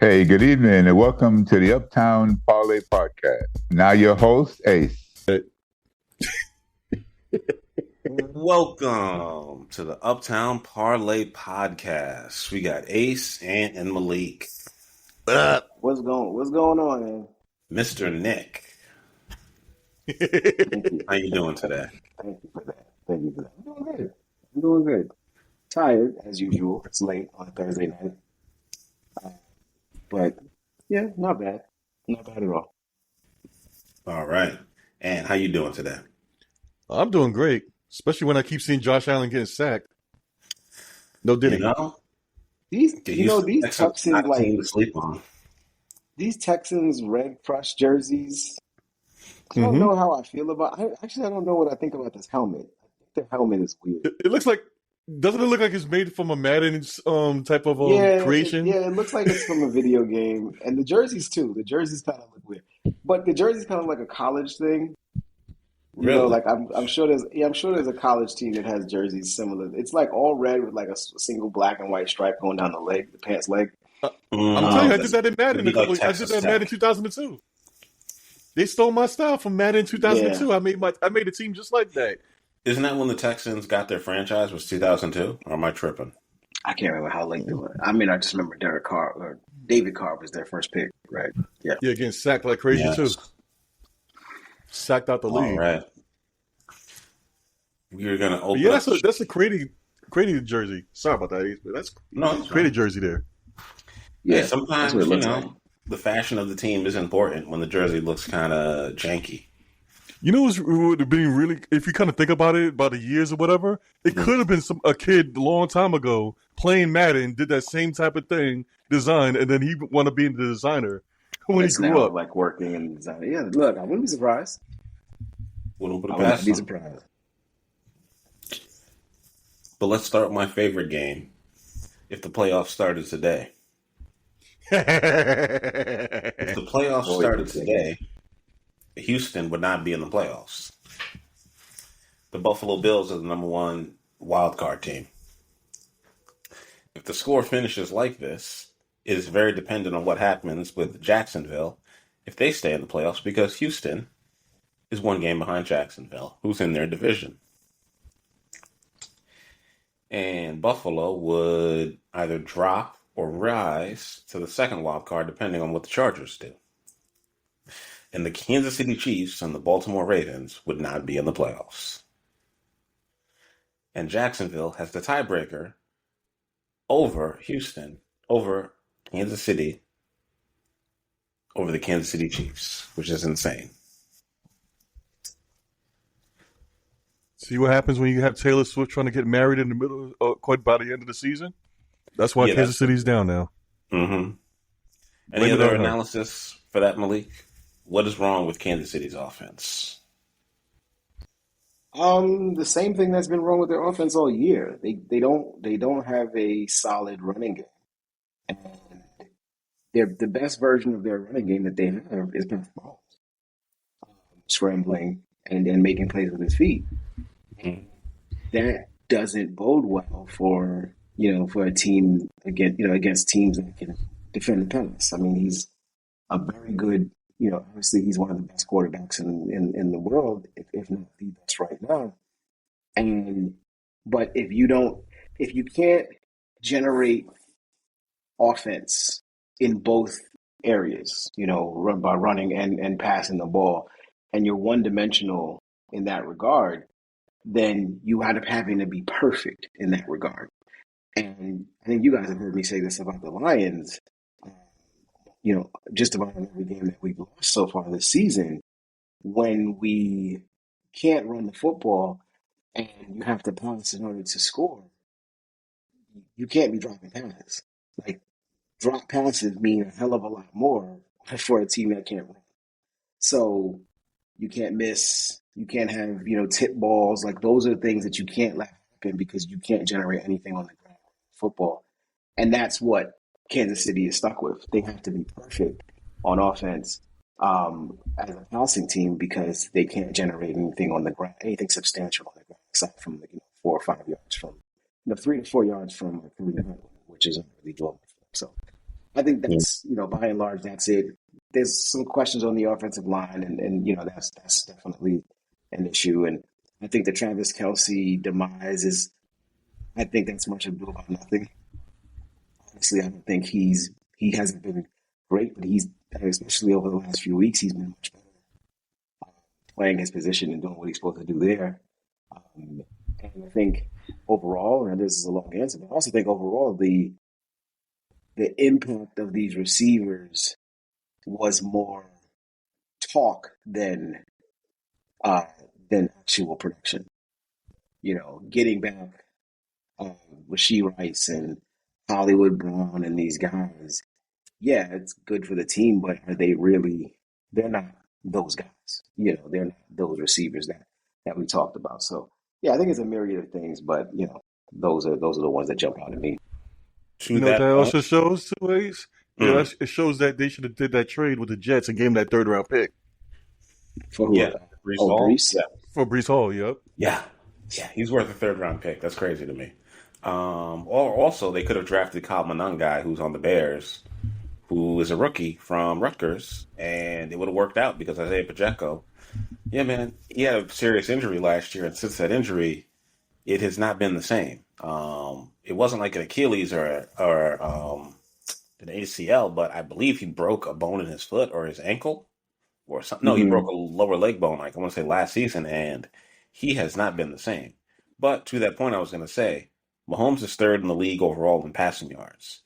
Hey, good evening, and welcome to the Uptown Parlay Podcast. Now, your host, Ace. Welcome to the Uptown Parlay Podcast. We got Ace, Ant, and Malik. What up? What's going on, man? Mr. Nick. How you doing today? Thank you for that. I'm doing good. Tired, as usual. It's late on a Thursday night. But, yeah, not bad. Not bad at all. All right. And how you doing today? I'm doing great, especially when I keep seeing Josh Allen getting sacked. No diddy. These Texans, like, to sleep on. These Texans red crush jerseys, I don't know how I feel about it. I don't know what I think about this helmet. I think the helmet is weird. It looks like, doesn't it look like it's made from a Madden type of creation? It looks like it's from a video game. And the jerseys, too. The jerseys kind of look weird. But the jersey's kind of like a college thing. Really? You know, like I'm sure there's a college team that has jerseys similar. It's like all red with like a single black and white stripe going down the leg, the pants leg. I'm telling you, I did that in Madden. I did that in Madden 2002. They stole my style from Madden 2002. Yeah. I made a team just like that. Isn't that when the Texans got their franchise? Was 2002? Or am I tripping? I can't remember how late they were. I mean, I just remember David Carr was their first pick, right? Yeah. Yeah, getting sacked like crazy too. Sacked out the league. All right. We're gonna open. Yeah, that's a creative jersey. Sorry about that, but that's creative jersey there. Yeah, sometimes the fashion of the team is important when the jersey looks kind of janky. You know, it would have been really, if you kind of think about it, about the years or whatever, it could have been a kid a long time ago playing Madden, did that same type of thing, design, and then he want to be the designer when he grew up. Like working in design. Yeah, look, I wouldn't be surprised. Wouldn't be surprised. But let's start with my favorite game. If the playoffs started today. If the playoffs started today, Houston would not be in the playoffs. The Buffalo Bills are the number one wild card team. If the score finishes like this, it is very dependent on what happens with Jacksonville if they stay in the playoffs, because Houston is one game behind Jacksonville, who's in their division. And Buffalo would either drop or rise to the second wild card, depending on what the Chargers do. And the Kansas City Chiefs and the Baltimore Ravens would not be in the playoffs. And Jacksonville has the tiebreaker over Houston, over Kansas City, over the Kansas City Chiefs, which is insane. See what happens when you have Taylor Swift trying to get married in the middle, quite by the end of the season? That's why Kansas City's down now. Mm-hmm. Any other analysis for that, Malik? What is wrong with Kansas City's offense? The same thing that's been wrong with their offense all year. They don't have a solid running game, and the best version of their running game that they have is Patrick Mahomes, scrambling and making plays with his feet. And that doesn't bode well for a team against teams that can defend the pass. I mean, he's a very good. Obviously he's one of the best quarterbacks in the world, if not the best right now. But if you can't generate offense in both areas, by running and passing the ball, and you're one-dimensional in that regard, then you wind up having to be perfect in that regard. And I think you guys have heard me say this about the Lions. Just about in every game that we've lost so far this season, when we can't run the football and you have to pass in order to score, you can't be dropping passes. Like, drop passes mean a hell of a lot more for a team that can't run. So you can't miss, you can't have, tip balls. Like, those are things that you can't let happen because you can't generate anything on the ground football. And that's what Kansas City is stuck with. They have to be perfect on offense as a passing team because they can't generate anything on the ground, anything substantial on the ground, except from 4 or 5 yards from, 3 to 4 yards from which isn't really doable. So I think that's, by and large, that's it. There's some questions on the offensive line, and that's definitely an issue. And I think the Travis Kelce demise is, I think that's much ado about nothing. Honestly, I don't think he hasn't been great, but especially over the last few weeks, he's been much better playing his position and doing what he's supposed to do there. And I think overall, and this is a long answer, but I also think overall the impact of these receivers was more talk than actual production. Getting back Rashee Rice and Hollywood Brown and these guys, yeah, it's good for the team, but are they really? They're not those guys. They're not those receivers that we talked about. So yeah, I think it's a myriad of things, but those are the ones that jump out at me. You know what that also shows, too, Ace? Yeah, it shows that they should have did that trade with the Jets and gave him that third-round pick. For who? Yeah, Breece? Yeah. For Breece Hall, yep. Yeah, he's worth a third-round pick. That's crazy to me. Or also, they could have drafted Kyle Monangai, who's on the Bears, who is a rookie from Rutgers, and it would have worked out because Isaiah Pacheco, yeah, man, he had a serious injury last year, and since that injury, it has not been the same. It wasn't like an Achilles or an ACL, but I believe he broke a bone in his foot or his ankle or something. No, he broke a lower leg bone, like I want to say last season, and he has not been the same. But to that point, I was going to say, Mahomes is third in the league overall in passing yards.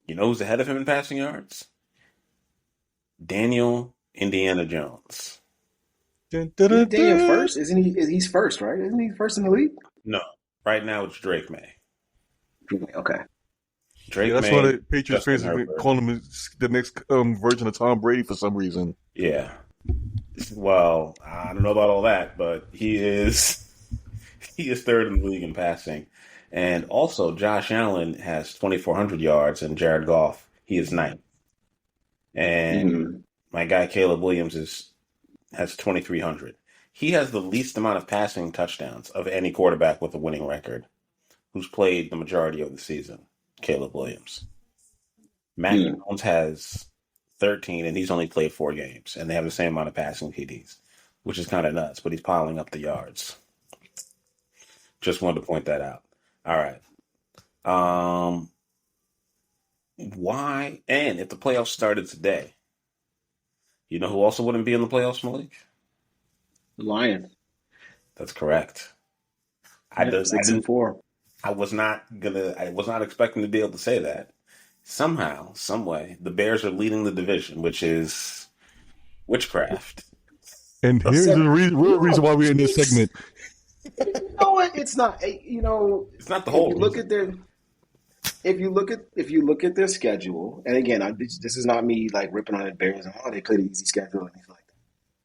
You know who's ahead of him in passing yards? Daniel Indiana Jones. Daniel first? Isn't he? He's first, right? Isn't he first in the league? No, right now it's Drake May. Okay. Drake May. That's why the Patriots fans have been calling him the next version of Tom Brady for some reason. Yeah. Well, I don't know about all that, but he is third in the league in passing. And also, Josh Allen has 2,400 yards, and Jared Goff, he is ninth. And my guy Caleb Williams has 2,300. He has the least amount of passing touchdowns of any quarterback with a winning record who's played the majority of the season, Caleb Williams. Mac Jones has 13, and he's only played 4 games, and they have the same amount of passing TDs, which is kind of nuts, but he's piling up the yards. Just wanted to point that out. All right. Why? And if the playoffs started today, you know who also wouldn't be in the playoffs, Malik? The Lions. That's correct. 6-4. I was not expecting to be able to say that. Somehow, some way, the Bears are leading the division, which is witchcraft. And here's the real reason why we're in this segment. You know what? It's not. It's not the whole. If you look at their schedule, and again, this is not me like ripping on the Bears and they played an easy schedule or anything like that.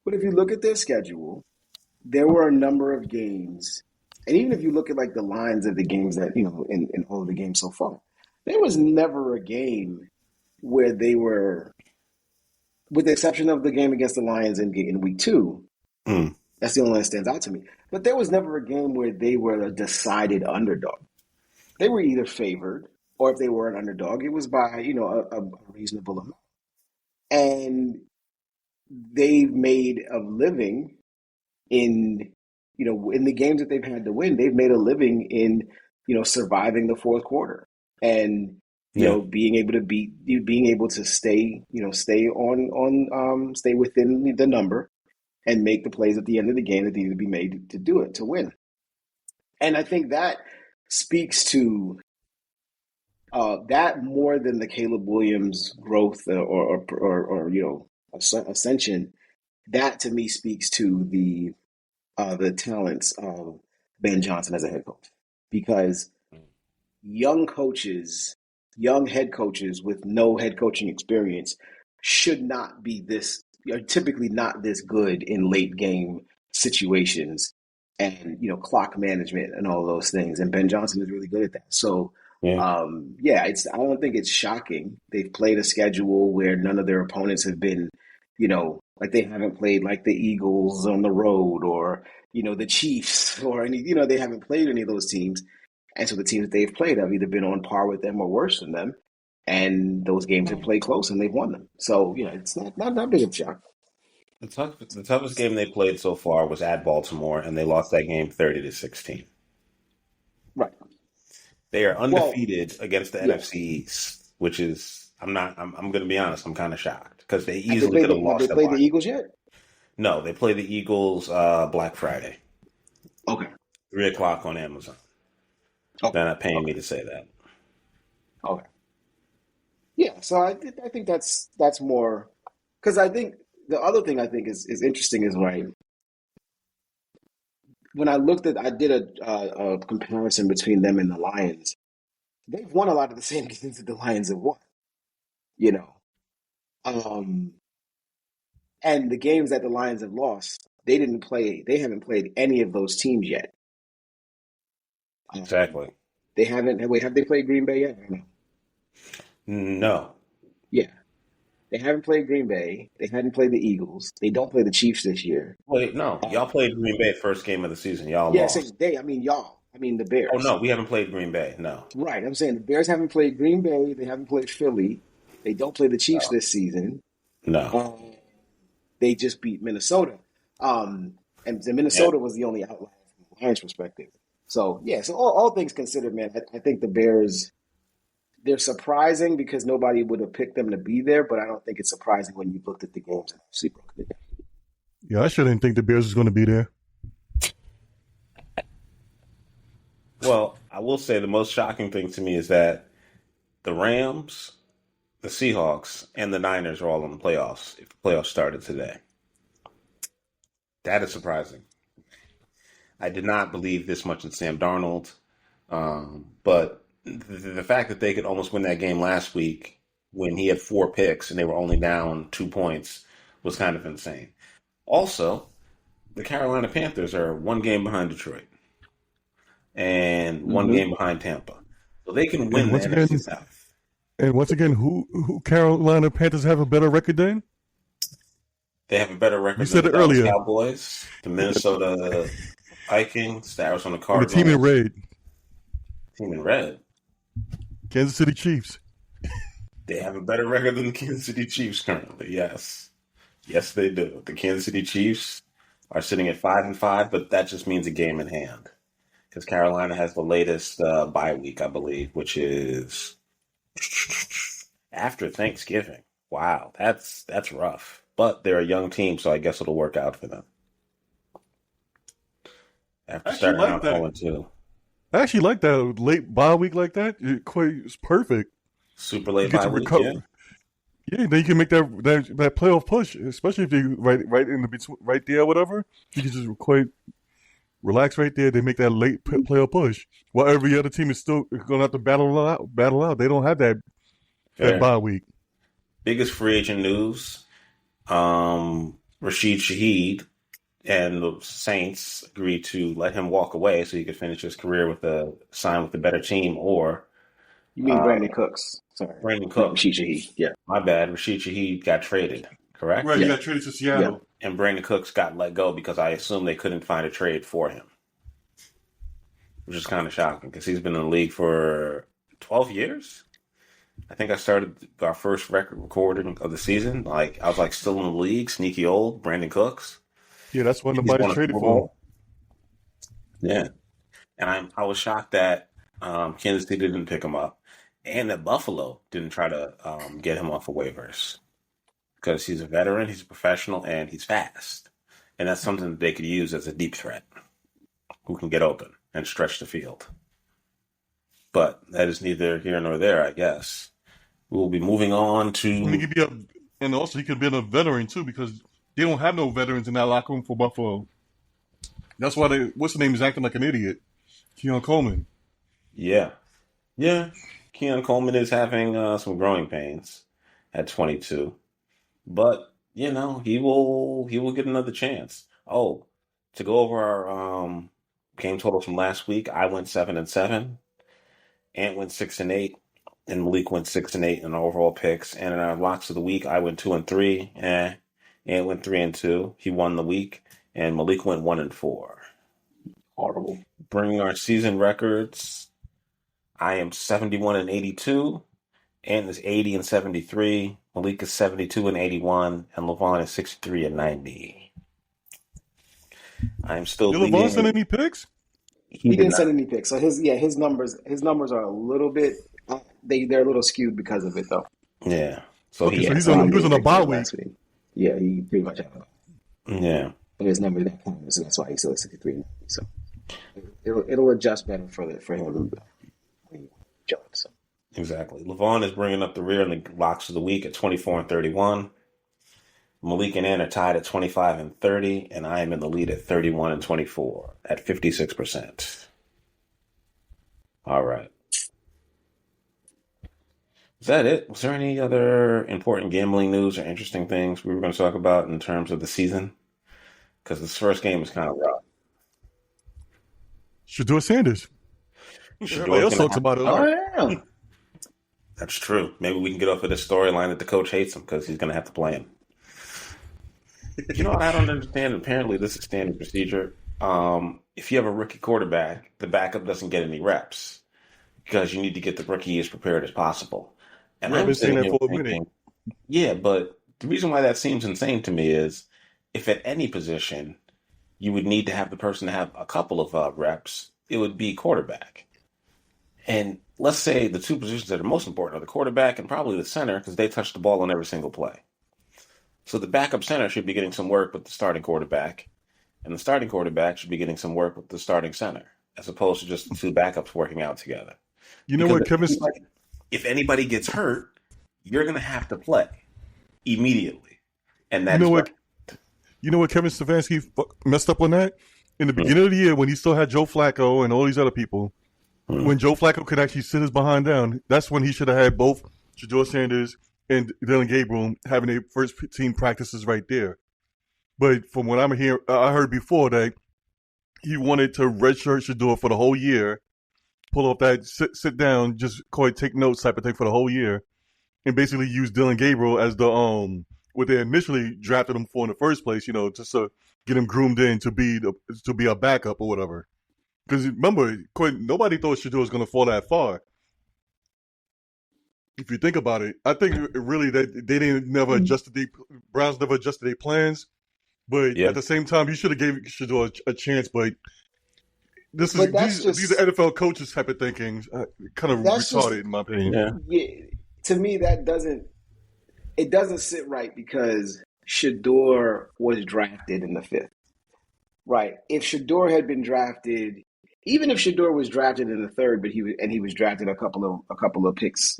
But if you look at their schedule, there were a number of games, and even if you look at like the lines of the games that in all of the games so far, there was never a game where they were, with the exception of the game against the Lions in week 2. That's the only one that stands out to me. But there was never a game where they were a decided underdog. They were either favored, or if they were an underdog, it was by a reasonable amount. And they've made a living in the games that they've had to win. They've made a living in surviving the fourth quarter and being able to stay stay within the number and make the plays at the end of the game that needed to be made to do it, to win. And I think that speaks to that more than the Caleb Williams growth or ascension. That to me speaks to the talents of Ben Johnson as a head coach, because young head coaches with no head coaching experience should not be are typically not this good in late game situations and clock management and all those things. And Ben Johnson is really good at that. So I don't think it's shocking. They've played a schedule where none of their opponents have been, like they haven't played like the Eagles on the road or the Chiefs or any. They haven't played any of those teams, and so the teams that they've played have either been on par with them or worse than them. and those games have played close, and they've won them. So it's not that big of a shock. The toughest game they played so far was at Baltimore, and they lost that game 30-16. Right. They are undefeated against the yeah. NFC East, which is I'm going to be honest, I'm kind of shocked because they easily could have lost. Have they played the Eagles yet? No, they play the Eagles Black Friday. Okay. 3:00 on Amazon. Okay. They're not paying me to say that. Okay. Yeah, so I think that's more because I think the other thing I think is interesting is right when I did a comparison between them and the Lions. They've won a lot of the same games that the Lions have won, um, and the games that the Lions have lost, they haven't played any of those teams yet. Exactly. They haven't. Wait, have they played Green Bay yet? No. Yeah. They haven't played Green Bay. They hadn't played the Eagles. They don't play the Chiefs this year. Wait, no. Y'all played Green Bay first game of the season. Y'all lost. Same day. I mean, y'all. I mean, the Bears. Oh, no. We haven't played Green Bay. No. Right. I'm saying the Bears haven't played Green Bay. They haven't played Philly. They don't play the Chiefs this season. No. They just beat Minnesota. And the Minnesota was the only outlier from the Lions' perspective. So, so all things considered, man, I think the Bears, they're surprising because nobody would have picked them to be there, but I don't think it's surprising when you looked at the games and actually broke it down. Yeah, I sure didn't think the Bears was going to be there. Well, I will say the most shocking thing to me is that the Rams, the Seahawks, and the Niners are all in the playoffs if the playoffs started today. That is surprising. I did not believe this much in Sam Darnold, but the fact that they could almost win that game last week when he had 4 picks and they were only down 2 points was kind of insane. Also, the Carolina Panthers are 1 game behind Detroit and 1 game behind Tampa. So they can win the NFC South. And once again, who Carolina Panthers have a better record than? They have a better record you said than it earlier. The Cowboys, the Minnesota Vikings, the Arizona Cardinals. The team in red. Team in red. Kansas City Chiefs. They have a better record than the Kansas City Chiefs currently, yes. Yes, they do. The Kansas City Chiefs are sitting at 5-5, but that just means a game in hand. Because Carolina has the latest bye week, I believe, which is after Thanksgiving. Wow, that's rough. But they're a young team, so I guess it'll work out for them. After starting out 0-2. I actually like that late bye week like that. It's perfect. Super late bye week, yeah, then you can make that playoff push, especially if you right in the between, right there, or whatever. You can just quite relax right there. They make that late playoff push. While every other team is still going to have to battle out. They don't have that bye week. Biggest free agent news: Rashid Shaheed and the Saints agreed to let him walk away so he could finish his career sign with a better team. Or you mean Brandon Cooks? Sorry, Brandon Cooks. Rashid Shaheed. Yeah, my bad. Rashid Shaheed got traded. Correct. Right, he got traded to Seattle. Yeah. And Brandon Cooks got let go because I assume they couldn't find a trade for him, which is kind of shocking because he's been in the league for 12 years. I think I started our first record recording of the season. Like I was still in the league, sneaky old Brandon Cooks. Yeah, that's what nobody's traded for. Yeah, and I was shocked that Kansas City didn't pick him up, and that Buffalo didn't try to get him off of waivers because he's a veteran, he's a professional, and he's fast, and that's something that they could use as a deep threat who can get open and stretch the field. But that is neither here nor there, I guess. We'll be moving on to. And also, he could be a veteran too because they don't have no veterans in that locker room for Buffalo. That's why what's the name is acting like an idiot. Keon Coleman. Yeah. Keon Coleman is having some growing pains at 22, but he will get another chance. Oh, to go over our game totals from last week, I went 7-7. Ant went 6-8, and Malik went 6-8 in overall picks. And in our locks of the week, I went 2-3. Ant went 3-2. He won the week, and Malik went 1-4. Horrible. Bringing our season records, I am 71-82, Ant is 80 and 73. Malik is 72 and 81. And Levon is 63 and 90. I'm still Did leading. Levon send any picks? He didn't send any picks. So his numbers are a little bit they're a little skewed because of it though. Yeah. So he was on a bye week. Yeah, he pretty much had a bye. Yeah. But his number that counted, so that's why he's still at 63 and 90. So it'll adjust better for him when he jumps. So. Exactly. Levon is bringing up the rear in the locks of the week at 24 and 31. Malik and Ant are tied at 25 and 30, and I am in the lead at 31 and 24 at 56%. All right. Is that it? Was there any other important gambling news or interesting things we were going to talk about in terms of the season? Because this first game is kind of rough. Shedeur Sanders. Everybody else talks about it. Oh, yeah. That's true. Maybe we can get off of this storyline that the coach hates him because he's going to have to play him. You know what I don't understand? Apparently, this is standard procedure. If you have a rookie quarterback, the backup doesn't get any reps because you need to get the rookie as prepared as possible. And I've I'm been saying sitting that here for a minute. thinking, yeah, but the reason why that seems insane to me is if at any position you would need to have the person to have a couple of reps, it would be quarterback. And let's say the two positions that are most important are the quarterback and probably the center because they touch the ball on every single play. So the backup center should be getting some work with the starting quarterback, and the starting quarterback should be getting some work with the starting center, as opposed to just the two backups working out together. You know what, Kevin? If anybody gets hurt, you're going to have to play immediately. And that's you know what Kevin Stefanski messed up on that? In the beginning of the year when he still had Joe Flacco and all these other people, when Joe Flacco could actually sit his behind down, that's when he should have had both Shedeur Sanders and Dylan Gabriel having their first team practices right there. But from what I heard before that he wanted to redshirt Shedeur for the whole year, pull off that sit down, just take notes type of thing for the whole year, and basically use Dylan Gabriel as the what they initially drafted him for in the first place, just to get him groomed in to be a backup or whatever. Because remember, nobody thought Shedeur was going to fall that far. If you think about it, I think really that they Browns never adjusted their plans. But at the same time, you should have gave Shedeur a chance. But these are NFL coaches type of thinking, kind of retarded in my opinion. Yeah, to me, that doesn't sit right because Shedeur was drafted in the 5th. Right. If Shedeur had been drafted, even if Shedeur was drafted in the 3rd, but he was drafted a couple of picks,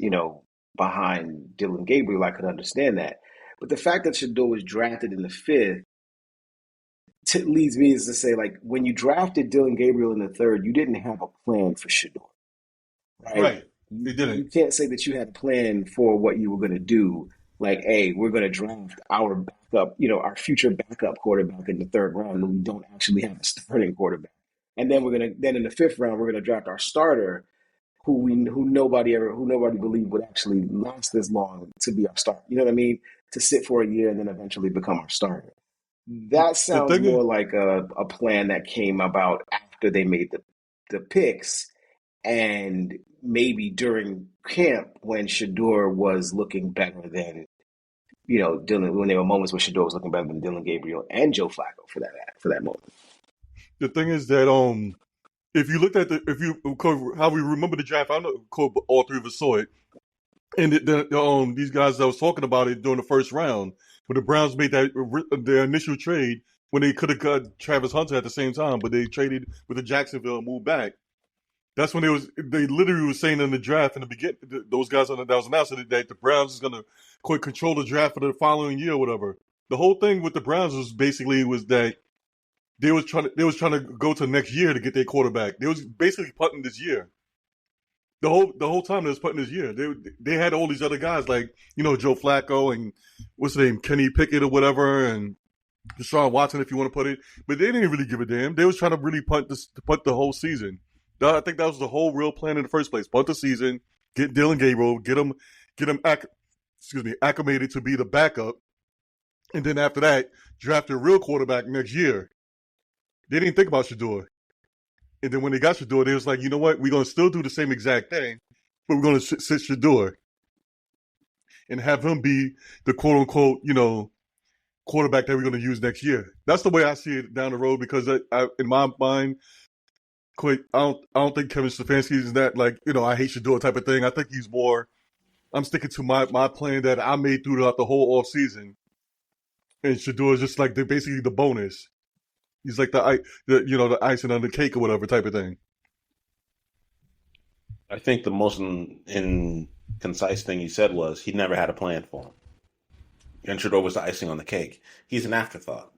behind Dylan Gabriel, I could understand that. But the fact that Shedeur was drafted in the 5th leads me to say, like, when you drafted Dylan Gabriel in the 3rd, you didn't have a plan for Shedeur. Right. You didn't. You can't say that you had a plan for what you were going to do. Like, hey, we're going to draft our backup, our future backup quarterback in the 3rd round, and we don't actually have a starting quarterback. And then then in the 5th round, we're going to draft our starter, who nobody believed would actually last this long to be our starter. You know what I mean? To sit for a year and then eventually become our starter. That sounds more like a plan that came about after they made the picks, and maybe during camp when Shedeur was looking better than, Dylan, when there were moments where Shedeur was looking better than Dylan Gabriel and Joe Flacco for that moment. The thing is that if you looked at how we remember the draft, I know all three of us saw it, and these guys that was talking about it during the first round, when the Browns made their initial trade when they could have got Travis Hunter at the same time, but they traded with the Jacksonville and moved back. That's when they literally were saying in the draft in the beginning, those guys that was announced that the Browns is going to control the draft for the following year or whatever. The whole thing with the Browns was that they was trying to go to next year to get their quarterback. They was basically punting this year. The whole time they was punting this year. They had all these other guys like, Joe Flacco and what's his name, Kenny Pickett or whatever, and Deshaun Watson if you want to put it. But they didn't really give a damn. They was trying to really punt the whole season. I think that was the whole real plan in the first place. Punt the season, get Dylan Gabriel, get him acclimated to be the backup, and then after that, draft a real quarterback next year. They didn't think about Shedeur. And then when they got Shedeur, they was like, you know what? We're going to still do the same exact thing, but we're going to sit Shedeur. and have him be the quote unquote, quarterback that we're going to use next year. That's the way I see it down the road because in my mind, I don't think Kevin Stefanski is that I hate Shador type of thing. I think he's more. I'm sticking to my plan that I made throughout the whole off season, and Shador is just basically the bonus. He's like the icing on the cake or whatever type of thing. I think the most concise thing he said was he never had a plan for him. And Shador was the icing on the cake. He's an afterthought.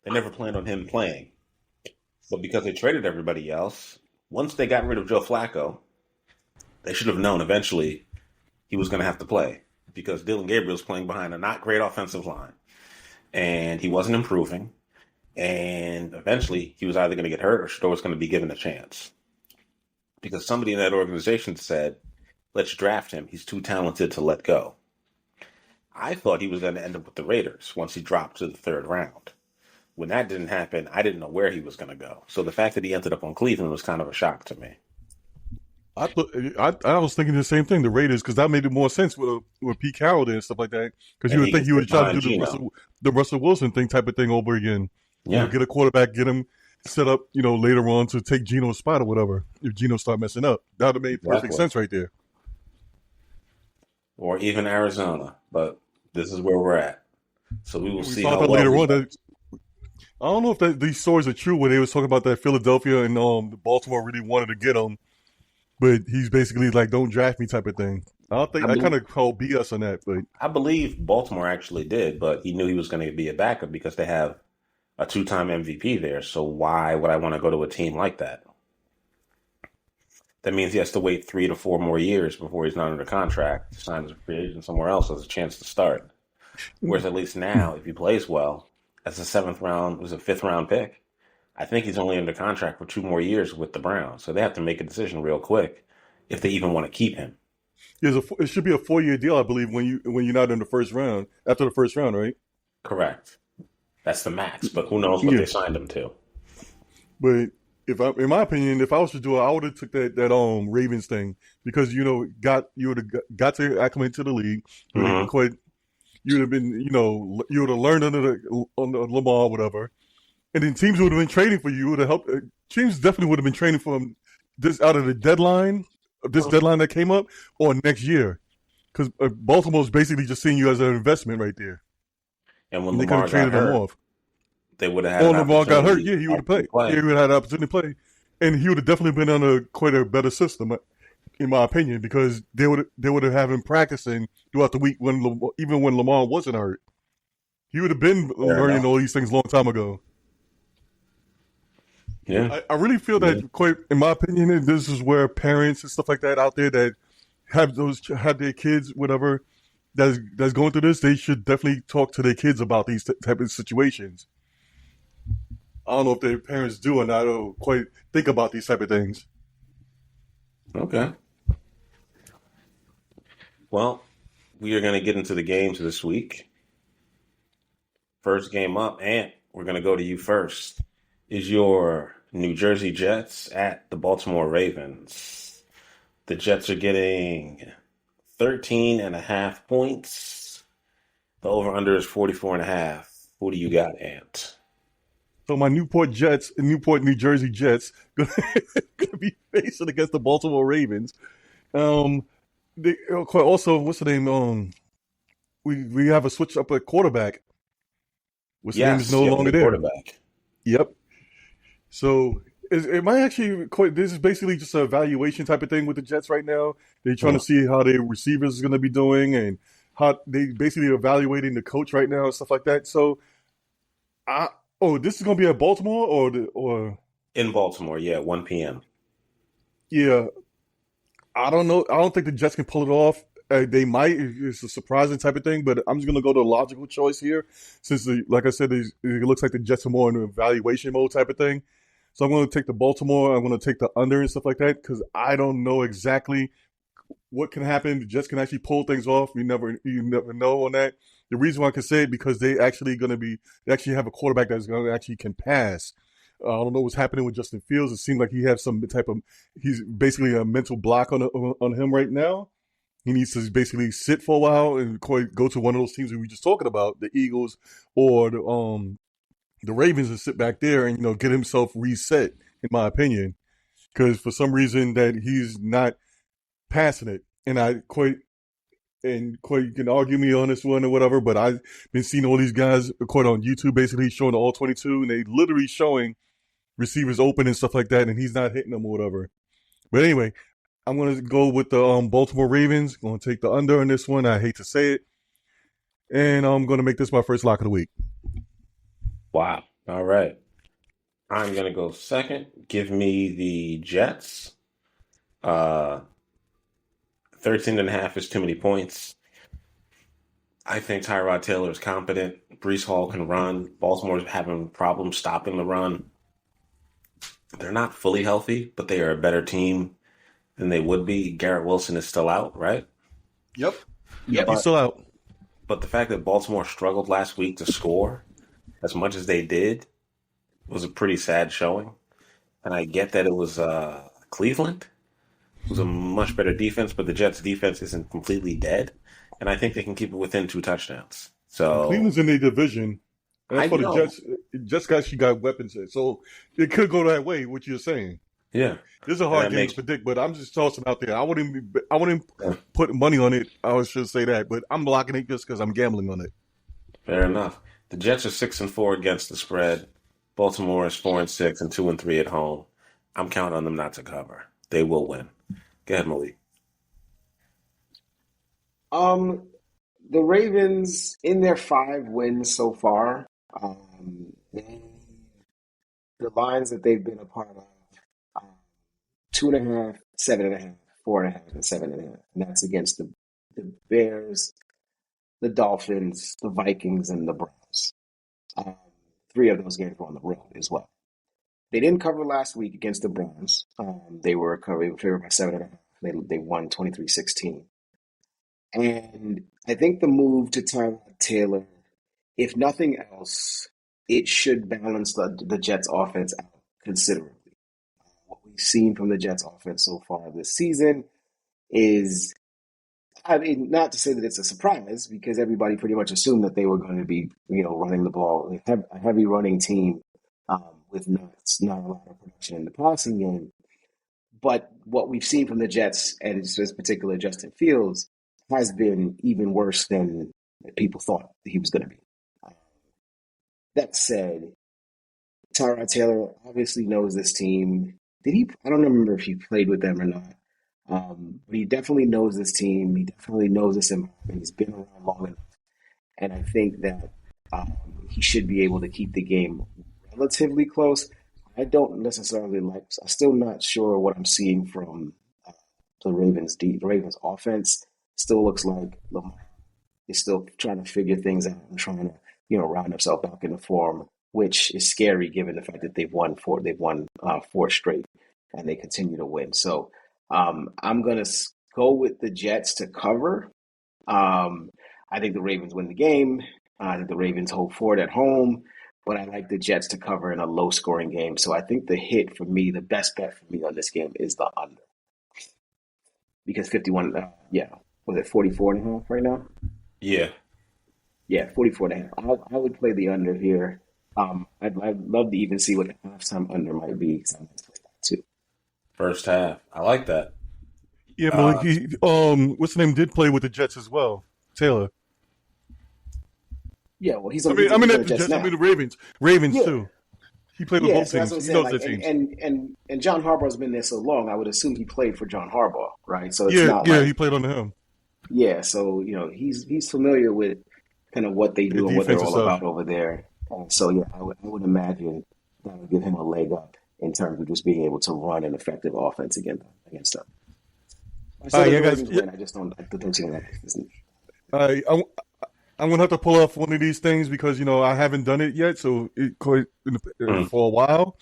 They never planned on him playing. But because they traded everybody else, once they got rid of Joe Flacco, they should have known eventually he was going to have to play because Dylan Gabriel's playing behind a not great offensive line. And he wasn't improving. And eventually he was either going to get hurt or Shador was going to be given a chance. Because somebody in that organization said, let's draft him. He's too talented to let go. I thought he was going to end up with the Raiders once he dropped to the third round. When that didn't happen, I didn't know where he was going to go. So the fact that he ended up on Cleveland was kind of a shock to me. I was thinking the same thing, the Raiders, because that made more sense with Pete Carroll and stuff like that. Because you would think he would try to do the Russell Wilson thing type of thing over again. Yeah. Get a quarterback, get him set up, later on to take Geno's spot or whatever. If Geno start messing up, that would have made perfect sense right there. Or even Arizona, but this is where we're at. So we will see how well later on. I don't know if these stories are true where they was talking about that Philadelphia and Baltimore really wanted to get him, but he's basically don't draft me type of thing. I kind of call BS on that. But I believe Baltimore actually did, but he knew he was going to be a backup because they have a 2-time MVP there. So why would I want to go to a team like that? That means he has to wait 3 to 4 more years before he's not under contract to sign as a free agent somewhere else as a chance to start. Whereas at least now, if he plays well, as a 5th round pick, I think he's only under contract for 2 more years with the Browns. So they have to make a decision real quick if they even want to keep him. It should be a 4-year deal, I believe, when you're not in the first round, after the first round, right? Correct. That's the max, but who knows what they signed him to. But in my opinion, if I was to do it, I would have took that Ravens thing because you would have got to acclimate to the league. Mm-hmm. You would have been, you would have learned under Lamar, whatever, and then teams would have been trading for you. Would have helped. Teams definitely would have been trading for him out of the deadline that came up, or next year, because Baltimore's basically just seeing you as an investment right there. And when Lamar got hurt, they would have had. When Lamar got hurt, he would have played. Yeah, he would have had the opportunity to play, and he would have definitely been on quite a better system, in my opinion, because they would have him practicing throughout the week even when Lamar wasn't hurt. He would have been learning all these things a long time ago. Yeah, I really feel that quite, in my opinion, this is where parents and stuff like that out there that have their kids, whatever, that's going through this, they should definitely talk to their kids about these type of situations. I don't know if their parents do or not, or quite think about these type of things. Okay. Well, we are going to get into the games this week. First game up, Ant, we're going to go to you first. Is your New Jersey Jets at the Baltimore Ravens. The Jets are getting 13.5 points. The over-under is 44.5. Who do you got, Ant? So my Newport, New Jersey Jets, going to be facing against the Baltimore Ravens. Also, what's the name? We have a switch up at quarterback. What's the name is no longer there. Quarterback. Yep. So it might actually this is basically just an evaluation type of thing with the Jets right now. They're trying to see how their receivers is going to be doing and how they basically evaluating the coach right now and stuff like that. So, this is going to be at Baltimore or in Baltimore, 1 p.m. Yeah, I don't know. I don't think the Jets can pull it off. They might. It's a surprising type of thing, but I'm just going to go to a logical choice here, since, like I said, it looks like the Jets are more in an evaluation mode type of thing. So I'm going to take the Baltimore. I'm going to take the under and stuff like that because I don't know exactly what can happen. The Jets can actually pull things off. You never know on that. The reason why I can say it because they actually have a quarterback that's going to actually can pass. I don't know what's happening with Justin Fields. It seems like he has some type of he's basically a mental block on him right now. He needs to basically sit for a while and go to one of those teams we were just talking about, the Eagles or the Ravens, and sit back there and get himself reset. In my opinion, because for some reason that he's not passing it, and you can argue me on this one or whatever, but I've been seeing all these guys record on YouTube, basically showing the all 22, and they literally showing receivers open and stuff like that, and he's not hitting them or whatever. But anyway, I'm going to go with the Baltimore Ravens. Going to take the under on this one. I hate to say it. And I'm going to make this my first lock of the week. Wow. All right. I'm going to go second. Give me the Jets. 13.5 is too many points. I think Tyrod Taylor is competent. Breece Hall can run. Baltimore's having problems stopping the run. They're not fully healthy, but they are a better team than they would be. Garrett Wilson is still out, right? Yep. He's still out. But the fact that Baltimore struggled last week to score as much as they did was a pretty sad showing. And I get that it was Cleveland. It was a much better defense, but the Jets' defense isn't completely dead. And I think they can keep it within 2 touchdowns. So Cleveland's in their division. And that's for the Jets. Jets actually got weapons there. So it could go that way, what you're saying. Yeah. This is a hard game to predict, but I'm just tossing out there. I wouldn't put money on it. I should say that, but I'm blocking it just because I'm gambling on it. Fair enough. The Jets are 6-4 against the spread. Baltimore is 4-6 and 2-3 at home. I'm counting on them not to cover. They will win. Go ahead, Malik. The Ravens, in their 5 wins so far, the lines that they've been a part of, 2.5, 7.5, 4.5, and 7.5. And that's against the Bears, the Dolphins, the Vikings, and the Browns. 3 of those games were on the road as well. They didn't cover last week against the Browns. They were favored by 7.5. They won 23-16. And I think the move to Tyrod Taylor, if nothing else, it should balance the Jets' offense out considerably. What we've seen from the Jets' offense so far this season is, I mean, not to say that it's a surprise, because everybody pretty much assumed that they were going to be, running the ball, a heavy running team with not a lot of production in the passing game. But what we've seen from the Jets, and this particular Justin Fields, has been even worse than people thought he was going to be. That said, Tyrod Taylor obviously knows this team. I don't remember if he played with them or not. But he definitely knows this team. He definitely knows this environment. He's been around long enough. And I think that he should be able to keep the game relatively close. I don't necessarily I'm still not sure what I'm seeing from the Ravens offense. Still looks like Lamar is still trying to figure things out and trying to, round himself back into form, which is scary given the fact that they've won 4 straight and they continue to win. So I'm going to go with the Jets to cover. I think the Ravens win the game. I think the Ravens hold forward at home, but I like the Jets to cover in a low-scoring game. So I think the best bet for me on this game is the under. Because 51, was it 44.5 right now? Yeah. Yeah, 44.5. I would play the under here. I'd love to even see what the halftime under might be. So I'm going to play that too. First half. I like that. Yeah, but what's the name? Did play with the Jets as well, Taylor. Yeah, well, he's. The Jets. I mean the Ravens. Ravens too. He played with both teams. He knows the teams. And John Harbaugh's been there so long. I would assume he played for John Harbaugh, right? So it's he played under him. Yeah, so he's familiar with kind of what they do and what they're all about over there. So yeah, I would imagine that would give him a leg up in terms of just being able to run an effective offense against them. I just don't like the 13.5. I'm gonna have to pull off one of these things because I haven't done it yet, so for a while.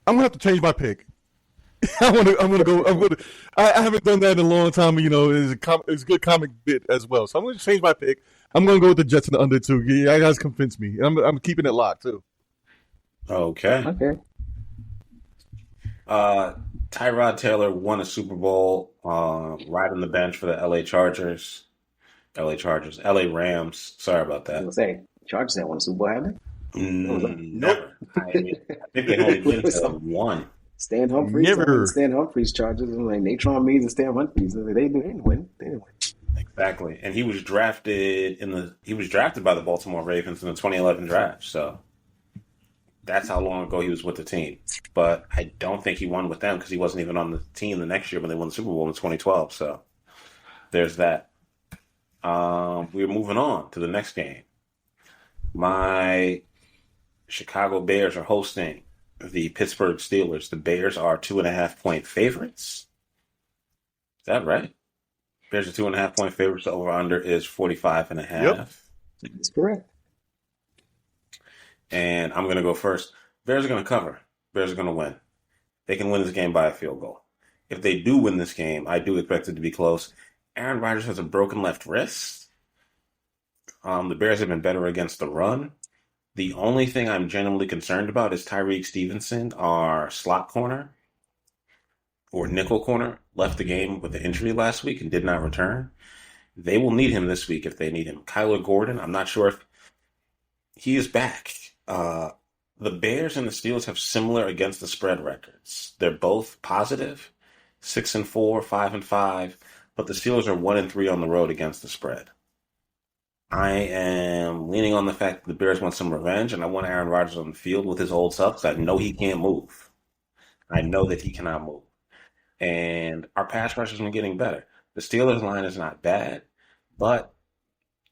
I'm gonna have to change my pick. I haven't done that in a long time. It's a good comic bit as well. So I'm gonna change my pick. I'm gonna go with the Jets in the under too. Yeah, you guys convinced me. I'm keeping it locked too. Okay. Tyrod Taylor won a Super Bowl right on the bench for the LA Rams. Sorry about I was that. gonna say, Chargers haven't won a Super Bowl, have they? Nope. Never. I think they've only been to one. Stan Humphries, Never. Stan Humphries Chargers. I'm like Natron Means and Stan Humphries. They didn't win. They didn't win. Exactly. And he was drafted by the Baltimore Ravens in the 2011 draft. So that's how long ago he was with the team. But I don't think he won with them because he wasn't even on the team the next year when they won the Super Bowl in 2012. So there's that. We're moving on to the next game. My Chicago Bears are hosting the Pittsburgh Steelers. The Bears are 2.5-point favorites. Is that right? Bears are 2.5-point favorites. The over-under is 45.5. Yep. That's correct. And I'm going to go first. Bears are going to cover. Bears are going to win. They can win this game by a field goal. If they do win this game, I do expect it to be close. Aaron Rodgers has a broken left wrist. The Bears have been better against the run. The only thing I'm genuinely concerned about is Tyreek Stevenson, our slot corner or nickel corner, left the game with the injury last week and did not return. They will need him this week if they need him. Kyler Gordon, I'm not sure if he is back. The Bears and the Steelers have similar against the spread records. They're both positive, 6-4, 5-5, but the Steelers are 1-3 on the road against the spread. I am leaning on the fact that the Bears want some revenge, and I want Aaron Rodgers on the field with his old self because I know he can't move. I know that he cannot move. And our pass rush has been getting better. The Steelers line is not bad, but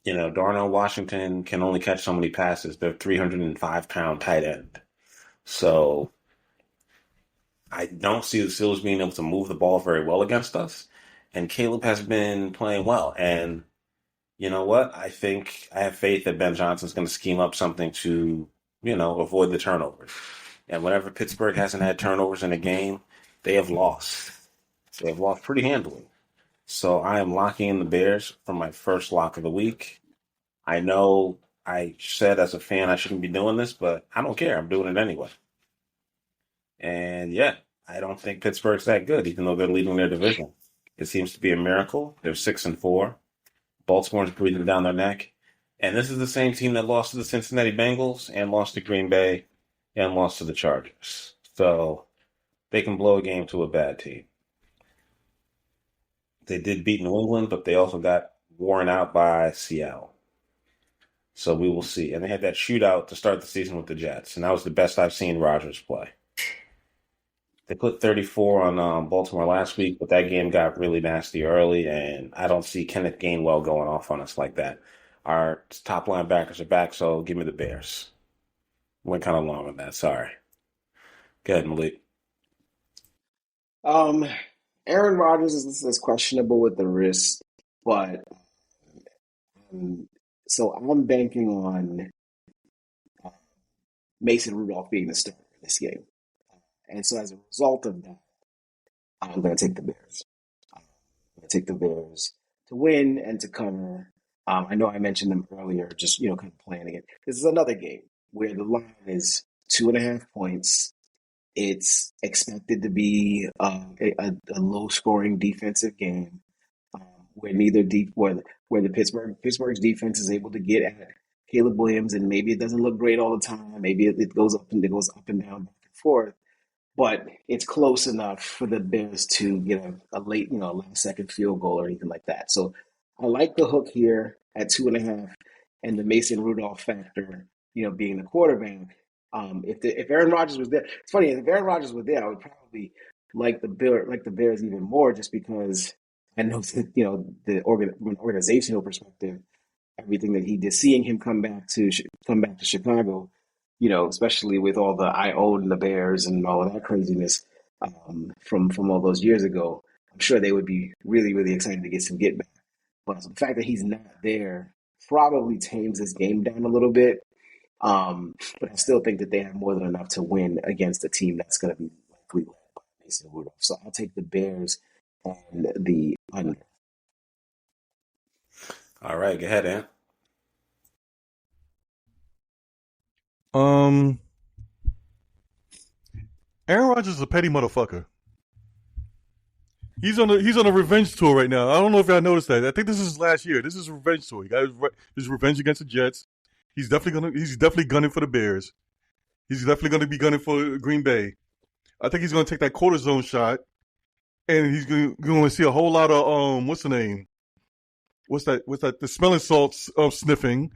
Darnell Washington can only catch so many passes. They're 305-pound tight end. So I don't see the Steelers being able to move the ball very well against us. And Caleb has been playing well. And you know what? I think I have faith that Ben Johnson's going to scheme up something to, avoid the turnovers. And whenever Pittsburgh hasn't had turnovers in a game, they have lost. They have lost pretty handily. So I am locking in the Bears for my first lock of the week. I know I said as a fan I shouldn't be doing this, but I don't care. I'm doing it anyway. And yeah, I don't think Pittsburgh's that good, even though they're leading their division. It seems to be a miracle. They're 6-4. Baltimore's breathing down their neck. And this is the same team that lost to the Cincinnati Bengals and lost to Green Bay and lost to the Chargers. So they can blow a game to a bad team. They did beat New England, but they also got worn out by Seattle. So we will see. And they had that shootout to start the season with the Jets, and that was the best I've seen Rodgers play. They put 34 on Baltimore last week, but that game got really nasty early, and I don't see Kenneth Gainwell going off on us like that. Our top linebackers are back, so give me the Bears. Went kind of long on that. Sorry. Go ahead, Malik. Aaron Rodgers is questionable with the wrist, but so I'm banking on Mason Rudolph being the starter in this game. And so as a result of that, I'm going to take the Bears. I'm going to take the Bears to win and to cover. I know I mentioned them earlier, just, kind of playing it. This is another game where the line is 2.5 points. It's expected to be a low-scoring defensive game where the Pittsburgh's defense is able to get at Caleb Williams, and maybe it doesn't look great all the time. Maybe it goes up and down, back and forth. But it's close enough for the Bears to get a late, last-second field goal or anything like that. So I like the hook here at 2.5, and the Mason Rudolph factor, being the quarterback. If Aaron Rodgers was there, it's funny. If Aaron Rodgers was there, I would probably like the Bears even more, just because I know that from an organizational perspective, everything that he did, seeing him come back to Chicago, especially with all the I own the Bears and all of that craziness from all those years ago, I'm sure they would be really, really excited to get some get back. But the fact that he's not there probably tames this game down a little bit. But I still think that they have more than enough to win against a team that's going to be likely led by Mason Rudolph. So I'll take the Bears and the under. All right, go ahead, Ant. Aaron Rodgers is a petty motherfucker. He's on a revenge tour right now. I don't know if y'all noticed that. I think this is his last year. This is a revenge tour. He got his revenge against the Jets. He's definitely gunning for the Bears. He's definitely gonna be gunning for Green Bay. I think he's gonna take that cortisone shot, and he's gonna see a whole lot of what's the name? What's that? The smelling salts sniffing,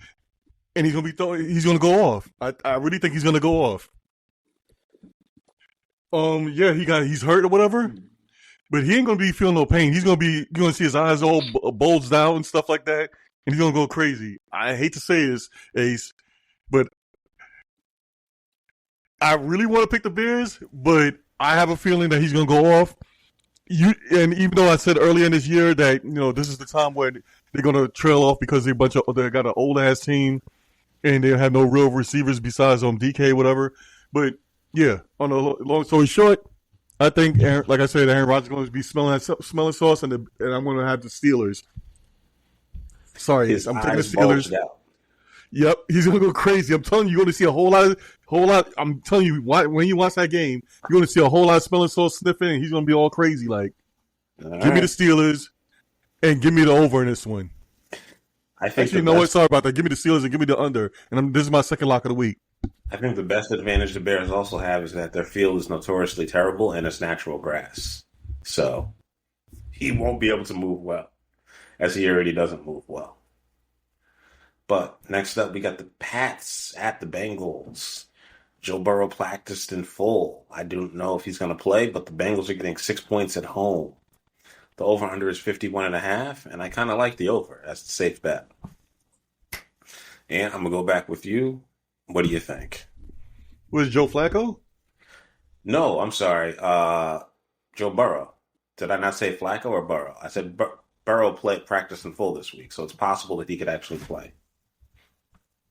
and he's gonna go off. I really think he's gonna go off. Yeah, he's hurt or whatever. But he ain't gonna be feeling no pain. You're gonna see his eyes all bulged out and stuff like that, and he's gonna go crazy. I hate to say this, Ace, but I really want to pick the Bears, but I have a feeling that he's gonna go off. And even though I said earlier in this year that this is the time where they're gonna trail off because they got an old ass team and they have no real receivers besides DK whatever. But yeah, on a long story short. I think, like I said, Aaron Rodgers is going to be smelling sauce, and I'm going to have the Steelers. Sorry, I'm taking the Steelers. Yep, he's going to go crazy. I'm telling you, you're going to see a whole lot. I'm telling you, when you watch that game, you're going to see a whole lot of smelling sauce sniffing, and he's going to be all crazy. Like, give me the Steelers, and give me the over in this one. I think actually, you know what? Sorry about that. Give me the Steelers and give me the under, and this is my second lock of the week. I think the best advantage the Bears also have is that their field is notoriously terrible and it's natural grass. So he won't be able to move well, as he already doesn't move well. But next up, we got the Pats at the Bengals. Joe Burrow practiced in full. I don't know if he's going to play, but the Bengals are getting 6 points at home. The over-under is 51.5, and I kind of like the over. That's a safe bet. And I'm going to go back with you. What do you think? Was Joe Flacco? No, I'm sorry. Joe Burrow. Did I not say Flacco or Burrow? I said Burrow practiced in full this week, so it's possible that he could actually play.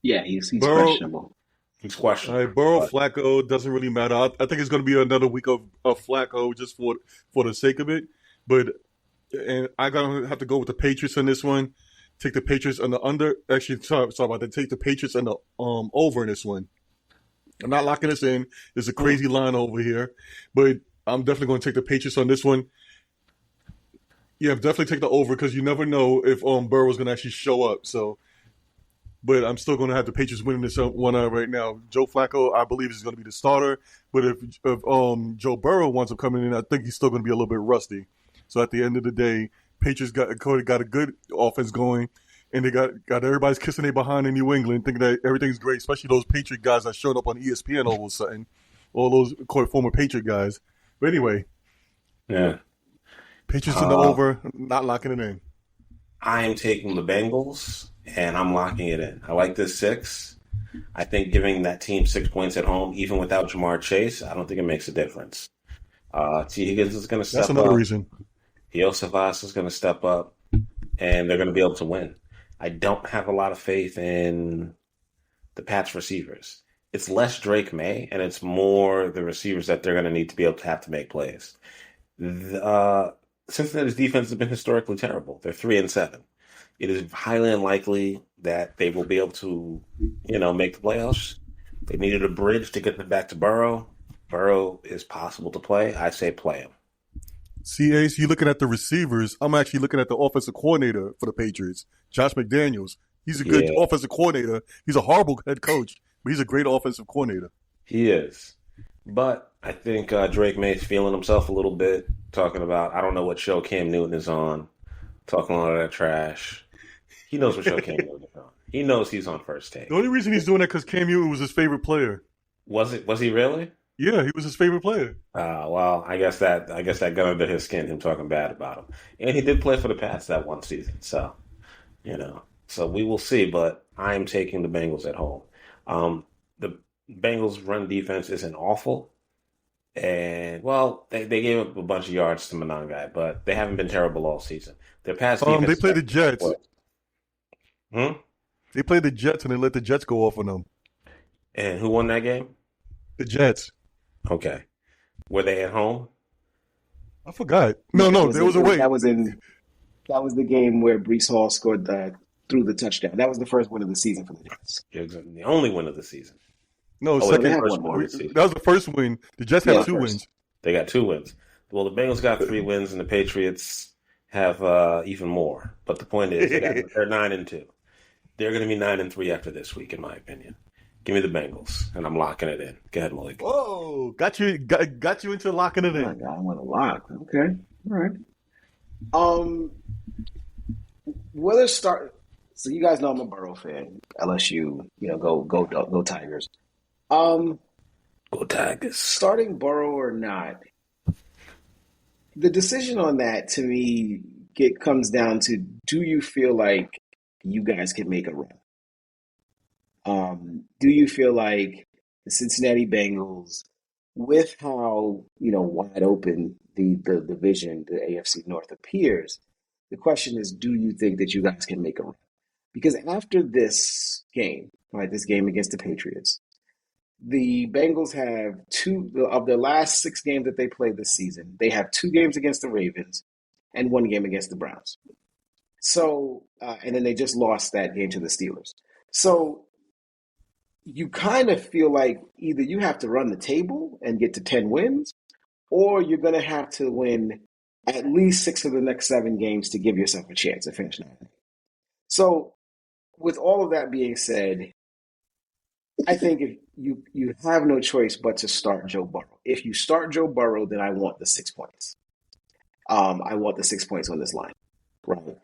Yeah, he's questionable. He's questionable. All right, Burrow, Flacco, doesn't really matter. I think it's going to be another week of Flacco just for the sake of it. And I'm going to have to go with the Patriots on this one. Take the Patriots on the under. Actually, sorry about that. Take the Patriots on the over in this one. I'm not locking this in. There's a crazy line over here, but I'm definitely going to take the Patriots on this one. Yeah, definitely take the over because you never know if Burrow's going to actually show up. So, but I'm still going to have the Patriots winning this one right now. Joe Flacco, I believe, is going to be the starter. But if Joe Burrow winds up coming in, I think he's still going to be a little bit rusty. So at the end of the day, Patriots got a good offense going, and they got everybody's kissing their behind in New England, thinking that everything's great, especially those Patriot guys that showed up on ESPN all of a sudden, all those former Patriot guys. But anyway, yeah, Patriots in the over, not locking it in. I am taking the Bengals, and I'm locking it in. I like this 6. I think giving that team 6 points at home, even without Jamar Chase, I don't think it makes a difference. T. Higgins is going to step up. That's another reason. Iosivas is going to step up, and they're going to be able to win. I don't have a lot of faith in the Pats receivers. It's less Drake May, and it's more the receivers that they're going to need to be able to have to make plays. Cincinnati's defense has been historically terrible. They're 3-7. It is highly unlikely that they will be able to, make the playoffs. They needed a bridge to get them back to Burrow. Burrow is possible to play. I say play him. See, Ace, you're looking at the receivers. I'm actually looking at the offensive coordinator for the Patriots, Josh McDaniels. He's a good offensive coordinator. He's a horrible head coach, but he's a great offensive coordinator. He is. But I think Drake May's feeling himself a little bit, talking about, I don't know what show Cam Newton is on, talking all of that trash. He knows what show Cam Newton is on. He knows he's on First Take. The only reason he's doing that because Cam Newton was his favorite player. Was he really? Yeah, he was his favorite player. Well, I guess that got under his skin, him talking bad about him. And he did play for the Pats that one season. So, so we will see, but I'm taking the Bengals at home. The Bengals' run defense isn't awful. And, they gave up a bunch of yards to Monangai, but they haven't been terrible all season. Their pass defense... They played the Jets. Hmm? They played the Jets, and they let the Jets go off on them. And who won that game? The Jets. Okay. Were they at home? I forgot. No, there was a way. That was the game where Breece Hall scored threw the touchdown. That was the first win of the season for the Jets. The only win of the season. No, Oh, they second. have one more. That was the first win. The Jets have 2 wins. They got 2 wins. Well, the Bengals got 3 wins, and the Patriots have even more. But the point is, they're 9-2. They're going to be 9-3 after this week, in my opinion. Give me the Bengals, and I'm locking it in. Go ahead, Malik. Whoa, got you into locking it in. Oh my God, I want to lock. Okay, all right. Whether start. So you guys know I'm a Burrow fan. LSU, go Tigers. Go Tigers. Starting Burrow or not, the decision on that to me comes down to: do you feel like you guys can make a run? Do you feel like the Cincinnati Bengals, with how wide open the division, the AFC North appears, the question is, do you think that you guys can make a run? Because after this game, right, this game against the Patriots, the Bengals have 2 of the last 6 games that they played this season. They have 2 games against the Ravens and 1 game against the Browns. So, and then they just lost that game to the Steelers. So you kind of feel like either you have to run the table and get to 10 wins, or you're going to have to win at least 6 of the next 7 games to give yourself a chance to finish 9. So with all of that being said, I think if you have no choice but to start Joe Burrow. If you start Joe Burrow, then I want the 6 points. I want the 6 points on this line. Right.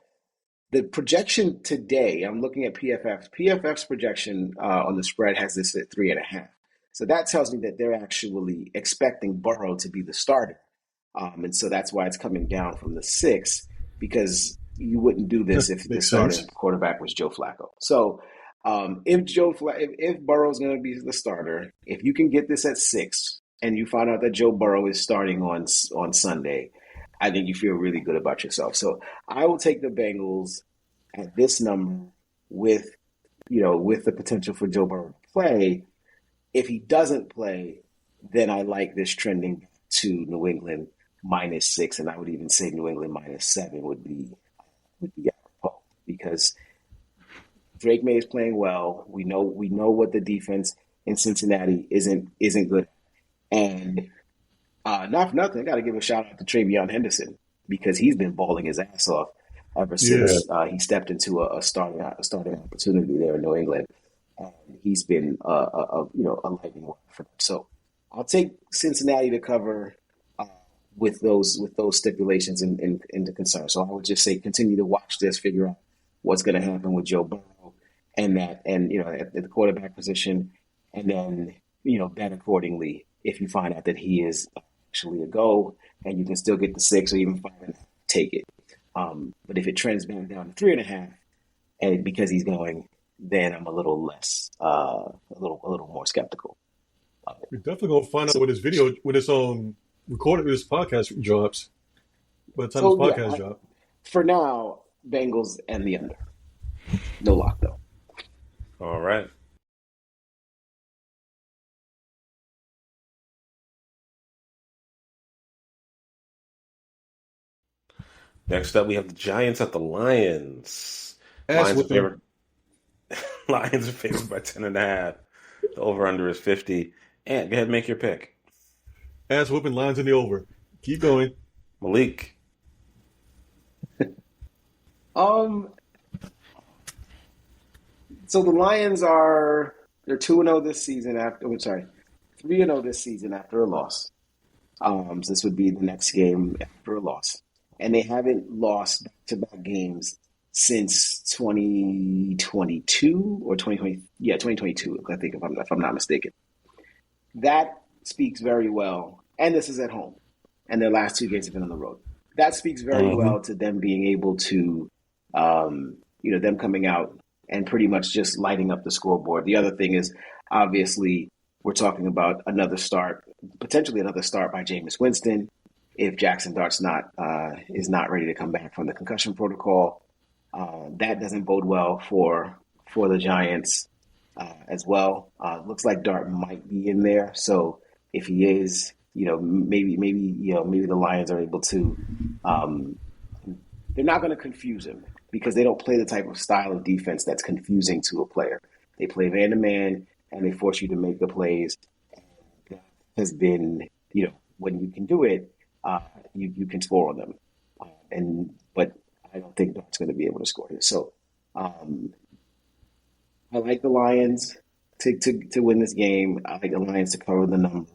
The projection today, I'm looking at PFF. PFF's projection on the spread has this at 3.5. So that tells me that they're actually expecting Burrow to be the starter. And so that's why it's coming down from the 6, because you wouldn't do this if the starting quarterback was Joe Flacco. So if Burrow's going to be the starter, if you can get this at 6 and you find out that Joe Burrow is starting on Sunday, I think you feel really good about yourself. So I will take the Bengals at this number with the potential for Joe Burrow to play. If he doesn't play, then I like this trending to New England -6, and I would even say New England -7 would be apropos, because Drake May is playing well. We know what the defense in Cincinnati isn't good, and not for nothing, I got to give a shout out to Travion Henderson, because he's been balling his ass off ever since he stepped into a starting opportunity there in New England. And he's been a lightning rod for them. So I'll take Cincinnati to cover with those stipulations into concern. So I would just say continue to watch this, figure out what's going to happen with Joe Burrow and at the quarterback position, and then bet accordingly if you find out that he is actually a go, and you can still get the 6 or even 5.5, take it. But if it trends back down to 3.5, and because he's going, then I'm a little less, a little more skeptical. We're definitely gonna find out when this video, when it's recorded, this podcast drops. By the time this podcast drops. For now, Bengals and the under. No lock though. All right. Next up, we have the Giants at the Lions. Lions are favored by 10.5. The over-under is 50. And go ahead and make your pick. Ass whooping, Lions in the over. Keep going. Malik. So the Lions they're 2-0 this season 3-0 this season after a loss. So this would be the next game after a loss. And they haven't lost back-to-back games since 2022 or 2020. Yeah, 2022, I think, if I'm not mistaken. That speaks very well. And this is at home. And their last 2 games have been on the road. That speaks very well to them being able to, them coming out and pretty much just lighting up the scoreboard. The other thing is, obviously, we're talking about potentially another start by Jameis Winston. If Jackson Dart's is not ready to come back from the concussion protocol, that doesn't bode well for the Giants as well. Looks like Dart might be in there, so if he is, maybe the Lions are able to. They're not going to confuse him because they don't play the type of style of defense that's confusing to a player. They play man to man. and they force you to make the plays. That has been, when you can do it, you can score on them. But I don't think Dart's going to be able to score here. So I like the Lions to win this game. I like the Lions to cover the number.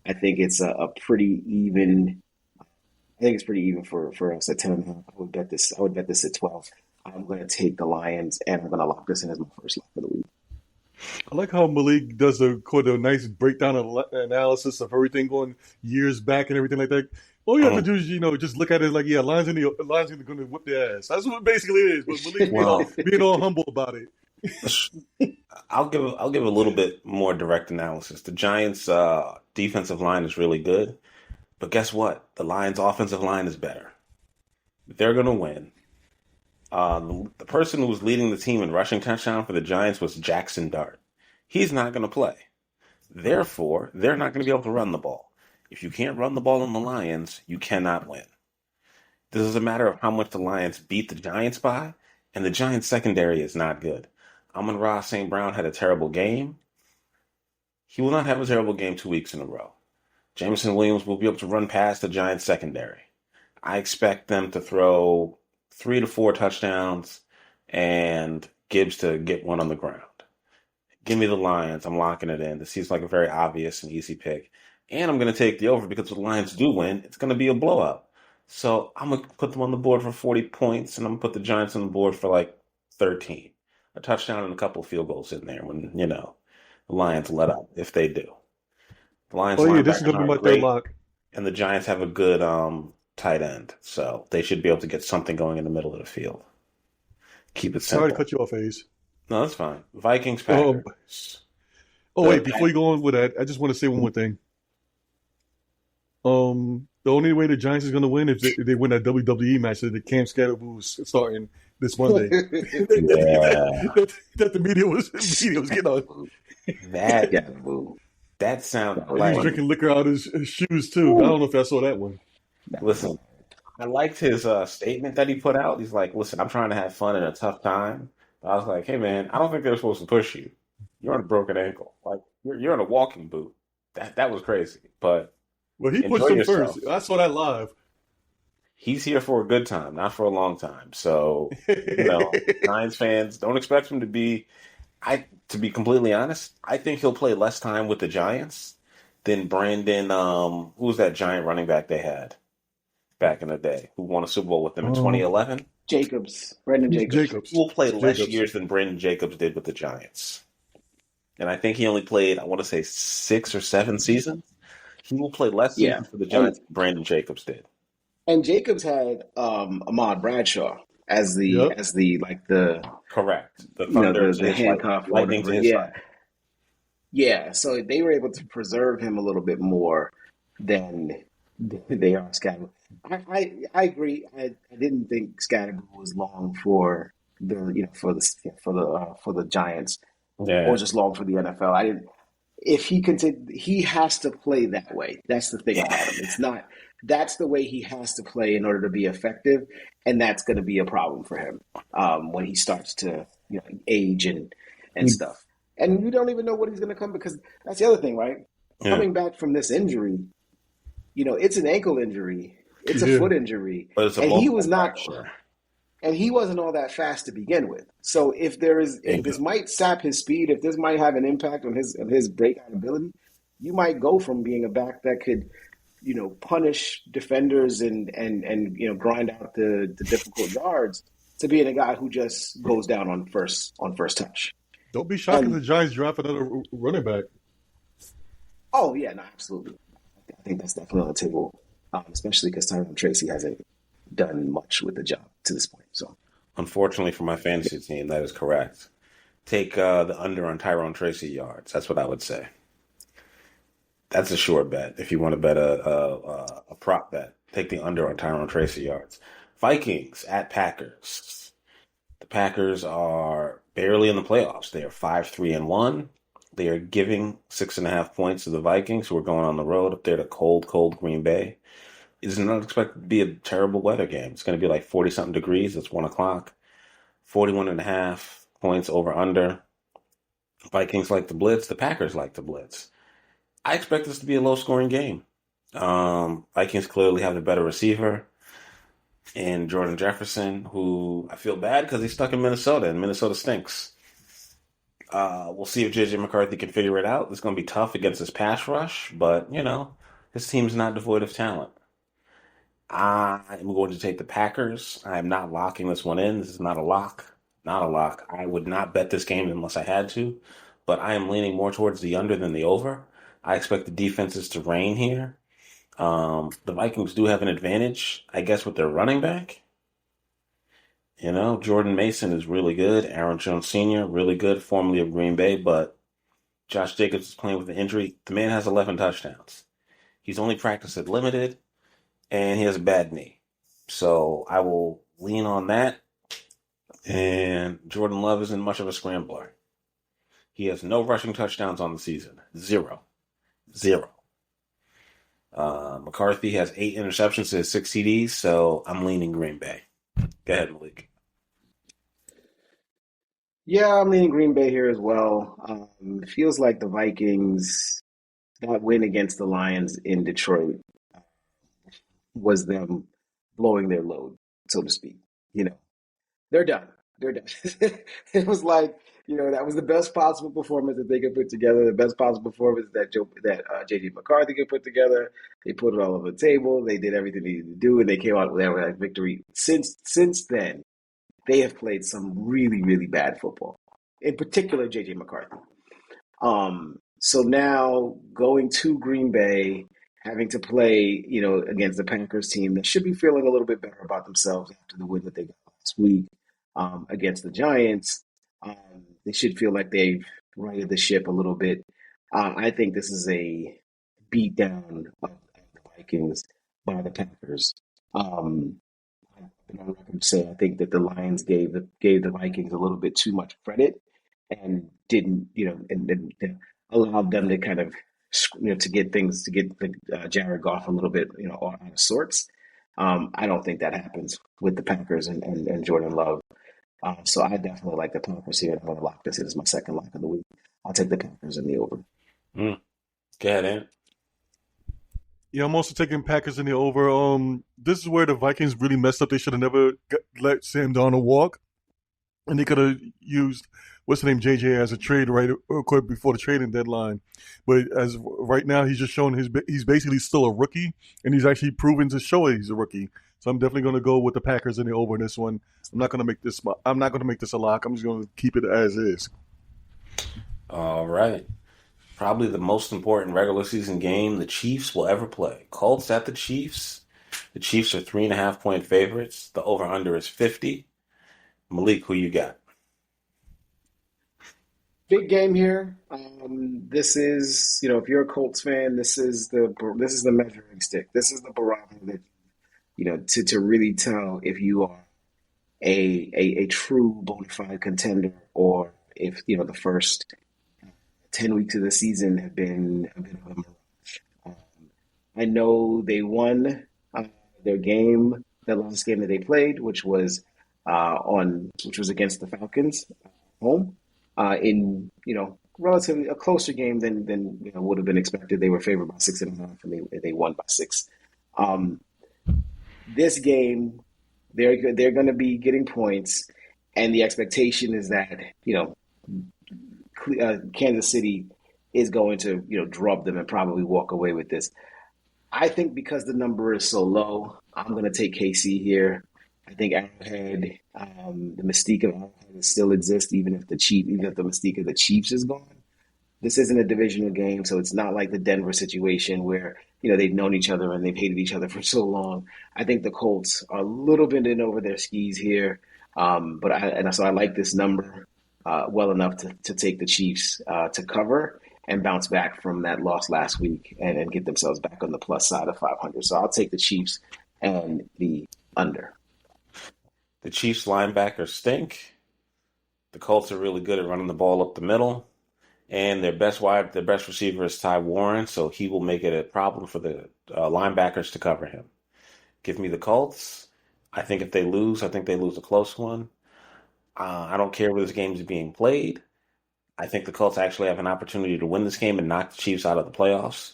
I think it's a pretty even. I think it's pretty even for us at 10.5. I would bet this at 12. I'm going to take the Lions, and I'm going to lock this in as my first lock of the week. I like how Malik does a nice breakdown analysis of everything going years back and everything like that. All you have to do is, just look at it like, Lions are going to whip their ass. That's what it basically is. But Malik being all humble about it. I'll give a little bit more direct analysis. The Giants' defensive line is really good, but guess what? The Lions' offensive line is better. They're going to win. The person who was leading the team in rushing touchdown for the Giants was Jackson Dart. He's not going to play. Therefore, they're not going to be able to run the ball. If you can't run the ball on the Lions, you cannot win. This is a matter of how much the Lions beat the Giants by, and the Giants' secondary is not good. Amon-Ra St. Brown had a terrible game. He will not have a terrible game 2 weeks in a row. Jameson Williams will be able to run past the Giants' secondary. I expect them to throw 3 to 4 touchdowns and Gibbs to get one on the ground. Give me the Lions. I'm locking it in. This seems like a very obvious and easy pick. And I'm going to take the over because if the Lions do win, it's going to be a blowout. So I'm going to put them on the board for 40 points, and I'm going to put the Giants on the board for like 13. A touchdown and a couple of field goals in there when, the Lions let up, if they do. The Lions this is going to be my third lock. And the Giants have a good tight end, so they should be able to get something going in the middle of the field. Keep it simple. Sorry to cut you off, Ace. No, that's fine. Vikings, Packers. Wait, before you go on with that, I just want to say one more thing. The only way the Giants is going to win if they win that WWE match that the Cam Scatterboo's starting this Monday. that the media was getting on. That sounds like he was drinking liquor out of his shoes too. I don't know if I saw that one. Listen, I liked his statement that he put out. He's like, "Listen, I'm trying to have fun in a tough time." But I was like, "Hey, man, I don't think they're supposed to push you. You're on a broken ankle. Like you're in a walking boot." That was crazy, but. Well, he pushed him first. I saw that live. He's here for a good time, not for a long time. So, Giants fans, don't expect him to be. To be completely honest, I think he'll play less time with the Giants than Brandon. Who was that giant running back they had back in the day who won a Super Bowl with them in 2011? Brandon Jacobs. He will play less years than Brandon Jacobs did with the Giants. And I think he only played, I want to say, 6 or 7 seasons. He will play less seasons for the Giants than Brandon Jacobs did. And Jacobs had Ahmad Bradshaw as the correct the handcuff lightning to his side. Yeah. So they were able to preserve him a little bit more than they are Scatterboo. I agree. I didn't think Scatterboo was long for the Giants or just long for the NFL. I didn't. If he he has to play that way. That's the thing about him. It's not. That's the way he has to play in order to be effective, and that's going to be a problem for him when he starts to age and stuff. And we don't even know what he's going to come because that's the other thing, right? Yeah. Coming back from this injury, it's an ankle injury, it's a foot injury, but it's and he was not. And he wasn't all that fast to begin with. So if this might sap his speed, if this might have an impact on his breakout ability, you might go from being a back that could, punish defenders and grind out the difficult yards to being a guy who just goes down on first touch. Don't be shocked if the Giants draft another running back. Oh yeah, no, absolutely. I think that's definitely on the table, especially because Tyrone Tracy hasn't done much with the job to this point. So, unfortunately for my fantasy team, that is correct. Take the under on Tyrone Tracy yards. That's what I would say. That's a sure bet. If you want to bet a prop bet, take the under on Tyrone Tracy yards. Vikings at Packers. The Packers are barely in the playoffs. They are 5-3-1. They are giving 6.5 points to the Vikings, who are going on the road up there to cold Green Bay. It's not expected to be a terrible weather game. It's going to be like 40-something degrees. It's 1 o'clock. 41.5 points over under. Vikings like to blitz. The Packers like to blitz. I expect this to be a low-scoring game. Vikings clearly have the better receiver in Jordan Jefferson, who I feel bad because he's stuck in Minnesota, and Minnesota stinks. We'll see if J.J. McCarthy can figure it out. It's going to be tough against his pass rush, but, his team's not devoid of talent. I'm going to take the Packers. I am not locking this one in. This is not a lock. Not a lock. I would not bet this game unless I had to, but I am leaning more towards the under than the over. I expect the defenses to reign here. The Vikings do have an advantage, I guess, with their running back. Jordan Mason is really good. Aaron Jones Sr., really good, formerly of Green Bay, but Josh Jacobs is playing with an injury. The man has 11 touchdowns. He's only practiced at limited, and he has a bad knee. So I will lean on that. And Jordan Love isn't much of a scrambler. He has no rushing touchdowns on the season. Zero. McCarthy has 8 interceptions to his 6 TDs, so I'm leaning Green Bay. Go ahead, Malik. Yeah, I'm leaning Green Bay here as well. It feels like the Vikings, that win against the Lions in Detroit was them blowing their load, so to speak. They're done. They're done. It was like, that was the best possible performance that they could put together, the best possible performance that J.J. McCarthy could put together. They put it all over the table. They did everything they needed to do, and they came out with that victory. Since then, they have played some really, really bad football, in particular J.J. McCarthy. So now going to Green Bay, having to play, against the Packers team that should be feeling a little bit better about themselves after the win that they got last week against the Giants. They should feel like they've righted the ship a little bit. I think this is a beatdown of the Vikings by the Packers. I've been on record to say I think that the Lions gave the Vikings a little bit too much credit and didn't, and allowed them to kind of, to get Jared Goff a little bit, out of sorts. I don't think that happens with the Packers and Jordan Love. So I definitely like the Packers here. I'm going to lock this in as my second lock of the week. I'll take the Packers in the over. Go ahead, Ant. Yeah, I'm also taking Packers in the over. This is where the Vikings really messed up. They should have never let Sam Darnold walk, and they could have used what's the name JJ as a trade right before the trading deadline. But as right now, he's just showing he's basically still a rookie, and he's actually proven to show he's a rookie. So I'm definitely going to go with the Packers in the over in this one. I'm not going to make this a lock. I'm just going to keep it as is. All right. Probably the most important regular season game the Chiefs will ever play. Colts at the Chiefs. The Chiefs are 3.5-point favorites. The over-under is 50. Malik, who you got? Big game here. This is, if you're a Colts fan, this is the measuring stick. This is the barometer that, to really tell if you are a true bona fide contender or if, the first 10 weeks of the season have been a bit of a mirage. I know they won their game, the last game that they played, which was against the Falcons home, in relatively a closer game than would have been expected. They were favored by 6.5, and they won by 6. This game, they're going to be getting points, and the expectation is that Kansas City is going to drop them and probably walk away with this. I think because the number is so low, I'm going to take KC here. I think Arrowhead, the mystique of Arrowhead still exists, even if the mystique of the Chiefs is gone. This isn't a divisional game, so it's not like the Denver situation where they've known each other and they've hated each other for so long. I think the Colts are a little bit in over their skis here, so I like this number well enough to take the Chiefs to cover and bounce back from that loss last week and get themselves back on the plus side of 500. So I'll take the Chiefs and the under. The Chiefs linebackers stink. The Colts are really good at running the ball up the middle. And their best receiver is Ty Warren, so he will make it a problem for the linebackers to cover him. Give me the Colts. I think if they lose, I think they lose a close one. I don't care where this game is being played. I think the Colts actually have an opportunity to win this game and knock the Chiefs out of the playoffs.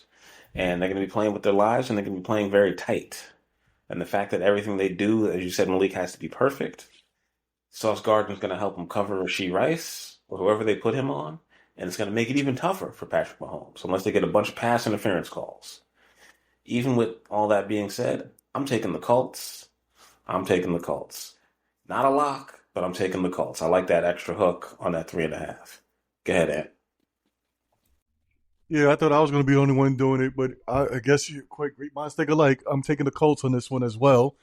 And they're going to be playing with their lives, and they're going to be playing very tight. And the fact that everything they do, as you said, Malik, has to be perfect. Sauce Gardner's going to help him cover Rashee Rice or whoever they put him on. And it's going to make it even tougher for Patrick Mahomes, unless they get a bunch of pass interference calls. Even with all that being said, I'm taking the Colts. I'm taking the Colts. Not a lock, but I'm taking the Colts. I like that extra hook on that 3.5. Go ahead, Ant. Yeah, I thought I was going to be the only one doing it, but I guess you quite great minds think alike. I'm taking the Colts on this one as well.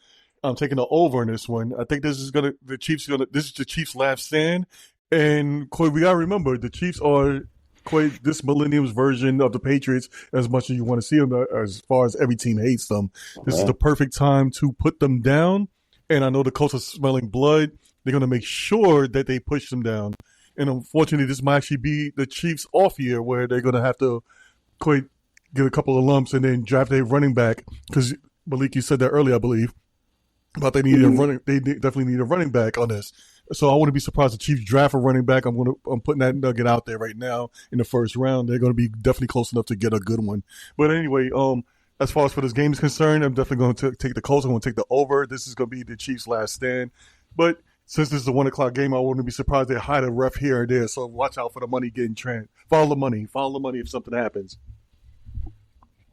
I'm taking the over on this one. I think this is the Chiefs' last stand. And Coy, we gotta remember the Chiefs are quite this millennium's version of the Patriots. As much as you want to see them, as far as every team hates them, this is the perfect time to put them down. And I know the Colts are smelling blood. They're gonna make sure that they push them down. And unfortunately, this might actually be the Chiefs' off year where they're gonna have to quite get a couple of lumps and then draft a running back because Malik, you said that earlier, I believe. But they definitely need a running back on this. So I wouldn't be surprised if the Chiefs draft a running back. I'm putting that nugget out there right now in the first round. They're going to be definitely close enough to get a good one. But anyway, as far as for this game is concerned, I'm definitely going to take the Colts. I'm going to take the over. This is going to be the Chiefs' last stand. But since this is a 1:00 game, I wouldn't be surprised they hide a ref here or there. So watch out for the money getting follow the money if something happens.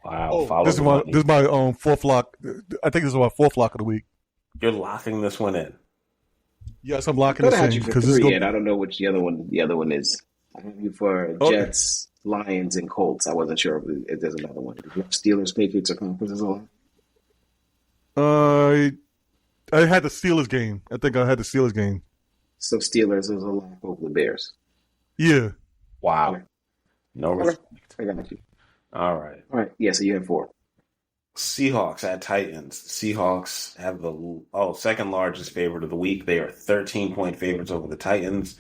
Wow! This is my fourth lock. I think this is my fourth lock of the week. You're locking this one in. Yes, I'm locking this in because I don't know which the other one is. I have you for Jets, Lions, and Colts. I wasn't sure if there's another one. Steelers, Patriots, or conferences on. I had the Steelers game. I think I had the Steelers game. So Steelers is a lock over the Bears. Yeah. Wow. No respect. I got you. All right. Yeah, so you have 4. Seahawks at Titans. Seahawks have the second largest favorite of the week. They are 13-point favorites over the Titans.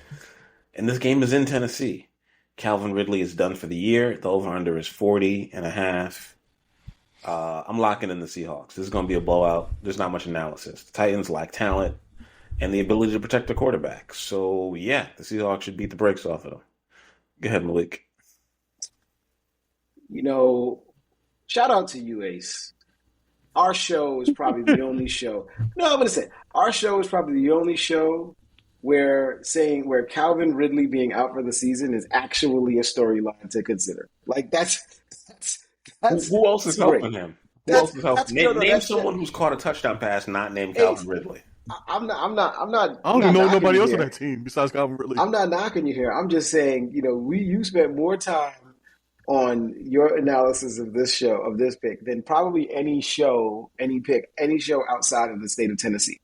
And this game is in Tennessee. Calvin Ridley is done for the year. The over-under is 40.5. I'm locking in the Seahawks. This is going to be a blowout. There's not much analysis. The Titans lack talent and the ability to protect the quarterback. So, yeah, the Seahawks should beat the brakes off of them. Go ahead, Malik. Shout out to you, Ace. Our show is probably the only show. No, I'm going to say our show is probably the only show where Calvin Ridley being out for the season is actually a storyline to consider. Like that's who else is helping him? Who else is helping? Name someone who's caught a touchdown pass not named Calvin Ridley. I'm not. I don't even know nobody else on that team besides Calvin Ridley. I'm not knocking you here. I'm just saying, you spent more time on your analysis of this pick than probably any show outside of the state of Tennessee.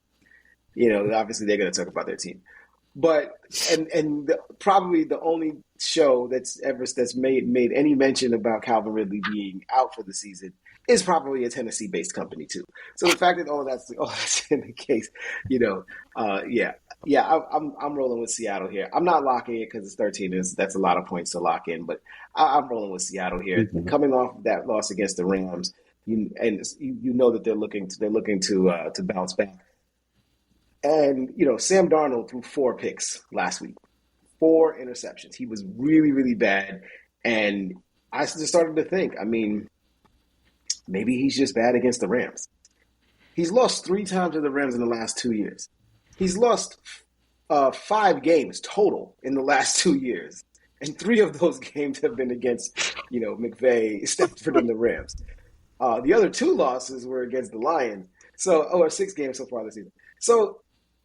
Obviously they're going to talk about their team, but probably the only show that's made any mention about Calvin Ridley being out for the season is probably a Tennessee-based company too. So the fact that that's in the case, I'm rolling with Seattle here. I'm not locking it because it's 13. That's a lot of points to lock in, but I'm rolling with Seattle here. Mm-hmm. Coming off of that loss against the Rams, that they're looking to bounce back. And Sam Darnold threw 4 picks last week, 4 interceptions. He was really, really bad, and I just started to think, maybe he's just bad against the Rams. He's lost 3 times to the Rams in the last 2 years. He's lost 5 games total in the last 2 years. And 3 of those games have been against, McVay, Stafford, and the Rams. The other 2 losses were against the Lions. Or 6 games so far this season. So,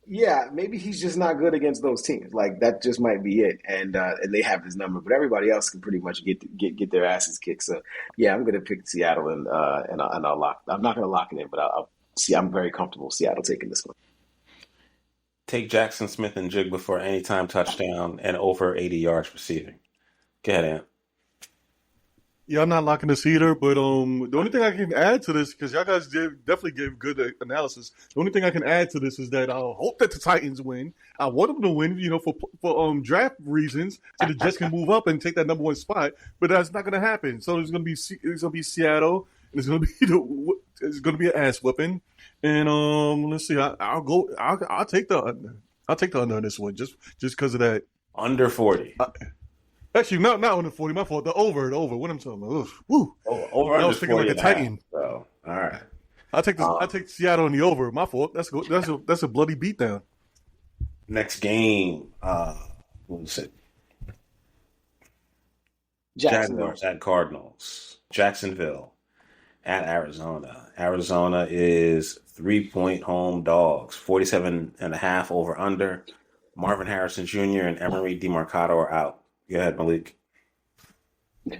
yeah, maybe he's just not good against those teams. Like, that just might be it. And they have his number. But everybody else can pretty much get their asses kicked. So, yeah, I'm going to pick Seattle, and I'll lock. I'm not going to lock it in, but I'm very comfortable Seattle taking this one. Take Jackson Smith and Jigba for anytime touchdown and over 80 yards receiving. Go ahead, Ant. Yeah, I'm not locking this either, but the only thing I can add to this, because y'all guys definitely gave good analysis, the only thing I can add to this is that I hope that the Titans win. I want them to win, for draft reasons, so the Jets can move up and take that number 1 spot, but that's not going to happen. So it's going to be Seattle, and it's going to be an ass whipping. And let's see, I'll take the under on this one just because of that. Under 40. Actually, not on the 40. My fault. The over. What I'm talking about. Oof, woo. Over I under was thinking like a Titan. So, all right. I take Seattle on the over. My fault. That's a bloody beatdown. Next game. What was it? Jacksonville Jaguars at Cardinals. Jacksonville at Arizona. Arizona is 3-point home dogs. 47.5 over under. Marvin Harrison Jr. and Emery DeMarcado are out. Go ahead, Malik.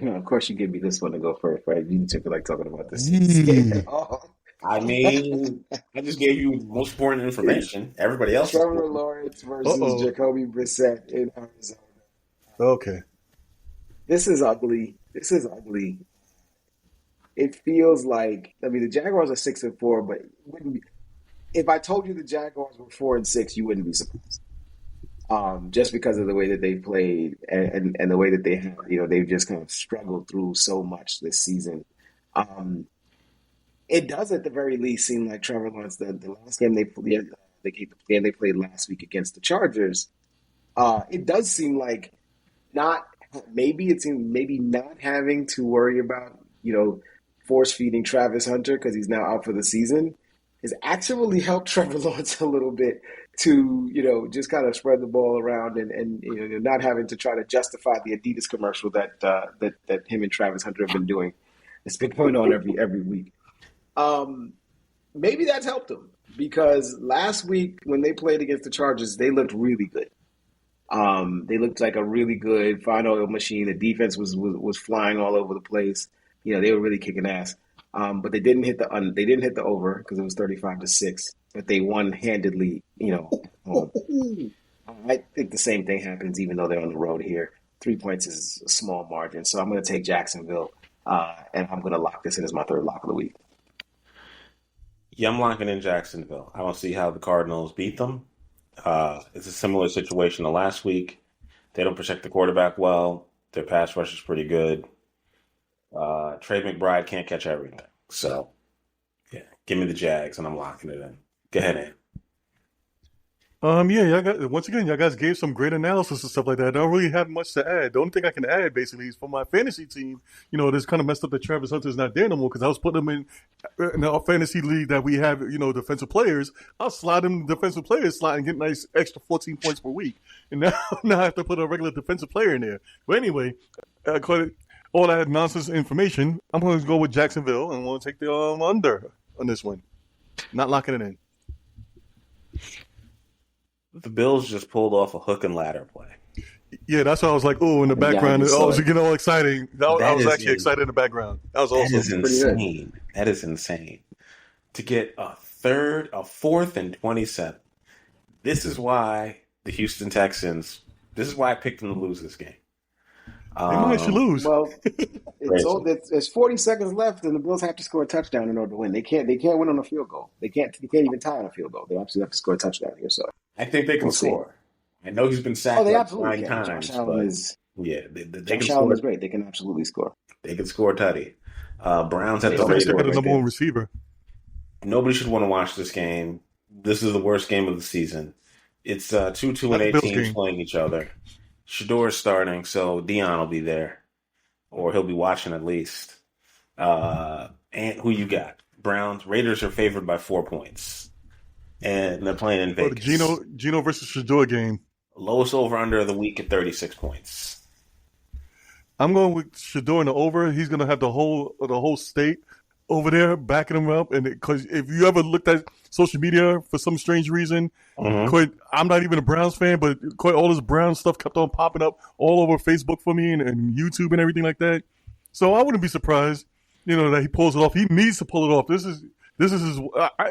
Of course, you give me this one to go first, right? You took it like talking about this. I mean, I just gave you most important information. Everybody else. Trevor Lawrence versus Jacoby Brissett in Arizona. Okay. This is ugly. It feels like, I mean, the Jaguars are 6-4, but if I told you the Jaguars were 4-6, you wouldn't be surprised. Just because of the way that they played and the way that they have, they've just kind of struggled through so much this season. It does at the very least seem like Trevor Lawrence, the last game they played last week against the Chargers, it does seem like not having to worry about, force feeding Travis Hunter because he's now out for the season has actually helped Trevor Lawrence a little bit to, just kind of spread the ball around and not having to try to justify the Adidas commercial that him and Travis Hunter have been doing. It's been going on every week. Maybe that's helped them because last week when they played against the Chargers, they looked really good. They looked like a really good fine oil machine. The defense was flying all over the place. They were really kicking ass. But they didn't hit the over because it was 35-6. But they won handedly. I think the same thing happens even though they're on the road here. 3 points is a small margin, so I'm going to take Jacksonville, and I'm going to lock this in as my third lock of the week. Yeah, I'm locking in Jacksonville. I don't see how the Cardinals beat them. It's a similar situation to last week. They don't protect the quarterback well. Their pass rush is pretty good. Trey McBride can't catch everything. So, yeah, give me the Jags, and I'm locking it in. Go ahead, Ant. Y'all guys gave some great analysis and stuff like that. I don't really have much to add. The only thing I can add, basically, is for my fantasy team, this kind of messed up that Travis Hunter's not there no more because I was putting him in our fantasy league that we have, defensive players. I'll slide him defensive players slot and get nice extra 14 points per week. And now I have to put a regular defensive player in there. But anyway, all that nonsense information, I'm going to go with Jacksonville and I'm going to take the under on this one. Not locking it in. The Bills just pulled off a hook and ladder play. Yeah, that's why I was like, oh, in the background, I was getting all exciting. I was actually excited in the background. That was awesome. That is insane. That is insane. To get a 4th and 27. This is why the Houston Texans, this is why I picked them to lose this game. They might should lose. Well, there's 40 seconds left, and the Bills have to score a touchdown in order to win. They can't win on a field goal. They can't even tie on a field goal. They absolutely have to score a touchdown here. So I think they can score. I know he's been sacked like 9 times. Josh Allen is great. They can absolutely score. They can score tutty. Browns at the number one receiver. Nobody should want to watch this game. This is the worst game of the season. It's 2-2-8 teams playing each other. Shador's starting, so Dion will be there, or he'll be watching at least. And who you got? Browns. Raiders are favored by 4 points, and they're playing in Vegas. The Geno versus Shador game. Lowest over/under of the week at 36 points. I'm going with Shador in the over. He's going to have the whole state over there backing him up, and because if you ever looked at social media for some strange reason, I'm not even a Browns fan, but all this Browns stuff kept on popping up all over Facebook for me and YouTube and everything like that. So I wouldn't be surprised, that he pulls it off. He needs to pull it off. This is his,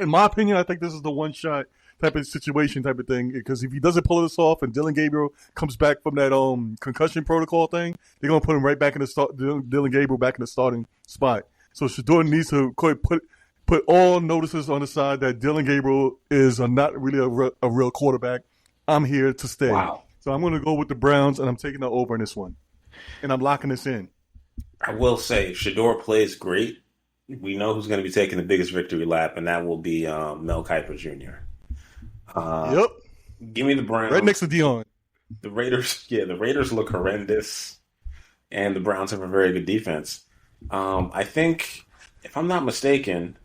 in my opinion, I think this is the one shot type of situation type of thing. Because if he doesn't pull this off and Dylan Gabriel comes back from that concussion protocol thing, they're gonna put him right back in the Dylan Gabriel back in the starting spot. So Shador needs to put all notices on the side that Dylan Gabriel is not really a real quarterback. I'm here to stay. Wow. So I'm going to go with the Browns, and I'm taking the over in this one. And I'm locking this in. I will say, Shador plays great. We know who's going to be taking the biggest victory lap, and that will be Mel Kiper Jr. Yep. Give me the Browns. Right next to Dion. The Raiders look horrendous. and the Browns have a very good defense. I think, if I'm not mistaken,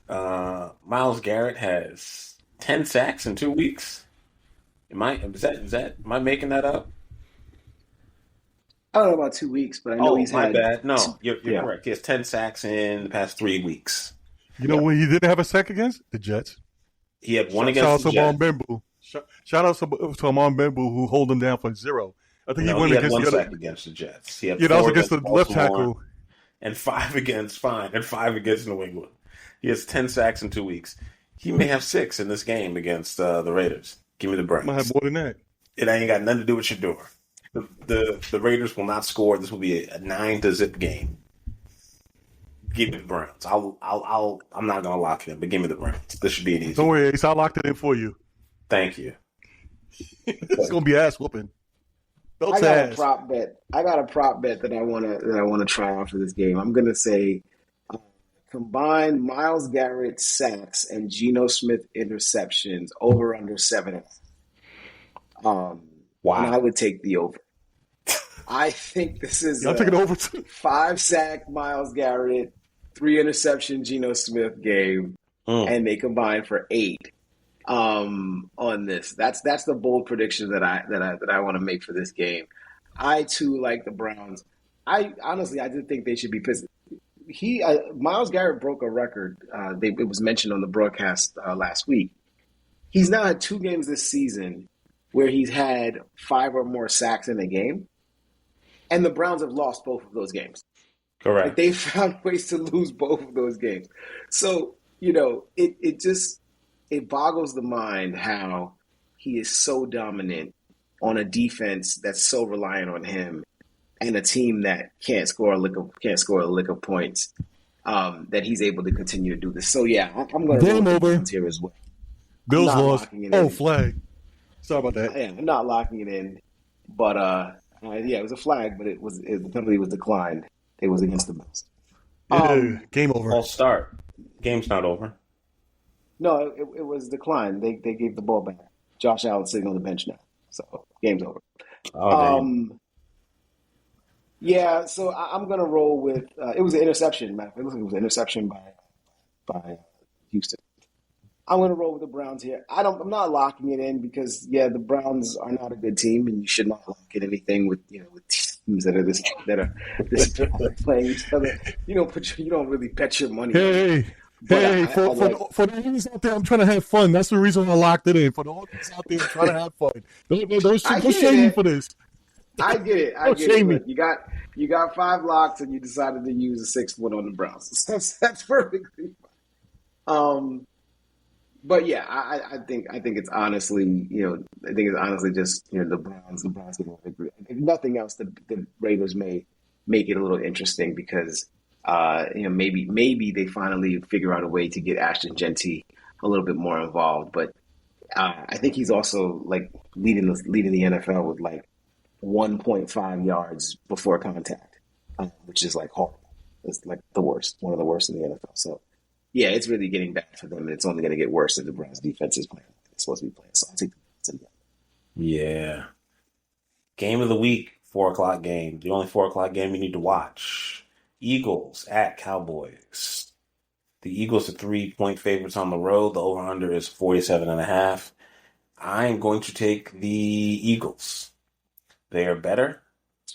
Myles Garrett has 10 sacks in 2 weeks. Am I making that up? I don't know about 2 weeks, but I know he's my had. bad. No, you're Yeah. correct. He has 10 sacks in the past 3 weeks. You know when he didn't have a sack against? The Jets. He had one Shout out against the to Amon Jets. Bembu. Shout out to Amon Bembu who hold him down for 0. I think No, he went he had against one the sack other. against the Jets. He had Yeah, that was 4 against the left Baltimore, tackle. and 5 against New England. He has 10 sacks in 2 weeks. He may have 6 in this game against the Raiders. Give me the Browns. Might have more than that. It ain't got nothing to do with Shador. The Raiders will not score. This will be a 9-0 game. Give me the Browns. I'm not gonna lock it in, but give me the Browns. This should be an easy. Don't worry, Ace. I locked it in for you. Thank you. It's gonna be ass whooping. Belt I got ass. a prop bet. I got a prop bet that I wanna try out for this game. I'm gonna say combined Myles Garrett sacks and Geno Smith interceptions over under 7.5. Wow. And I would take the over. I think this is Y'all taking over too. 5-sack Myles Garrett, 3 interception Geno Smith game, and they combine for 8 on this. That's the bold prediction that I want to make for this game. I too like the Browns. I did think they should be pissed. Myles Garrett broke a record. It was mentioned on the broadcast last week. He's now had 2 games this season where he's had 5 or more sacks in a game, and the Browns have lost both of those games. Correct. Like they found ways to lose both of those games. So, it boggles the mind how he is so dominant on a defense that's so reliant on him, and a team that can't score a lick of points. That he's able to continue to do this. So yeah, I'm going to Game go with the over. Browns here as well. Bills not lost. locking it Oh, in. flag. Sorry about that. Yeah, I'm not locking it in, but it was a flag, but the penalty was declined. It was against the Bills. Game over. False start. Game's not over. No, it was declined. They gave the ball back. Josh Allen sitting on the bench now, so game's over. Yeah, so I'm gonna roll with. It was an interception, Matt. It looks like it was an interception by Houston. I'm going to roll with the Browns here. I'm not locking it in because, the Browns are not a good team, and you should not lock in anything with teams that are this bad playing each other. You don't really bet your money. Hey, for the audience out there, I'm trying to have fun. That's the reason I locked it in. For the audience out there, I'm trying to have fun. Don't shame me for this. I get it. Look, you got 5 locks, and you decided to use a 6th one on the Browns. That's perfectly fine. But yeah, I think it's honestly, just the Browns getting a victory. If nothing else, the Raiders may make it a little interesting because maybe they finally figure out a way to get Ashton Genty a little bit more involved. But I think he's also like leading the NFL with like 1.5 yards before contact, which is like horrible. It's like the worst, one of the worst in the NFL. So. Yeah, it's really getting bad for them, and it's only going to get worse if the Browns defense is playing like it's supposed to be playing. So I'll take the Browns in the end. Yeah. Game of the week, 4:00 game. The only 4:00 game you need to watch. Eagles at Cowboys. The Eagles are 3-point favorites on the road. The over-under is 47.5. I'm going to take the Eagles. They are better.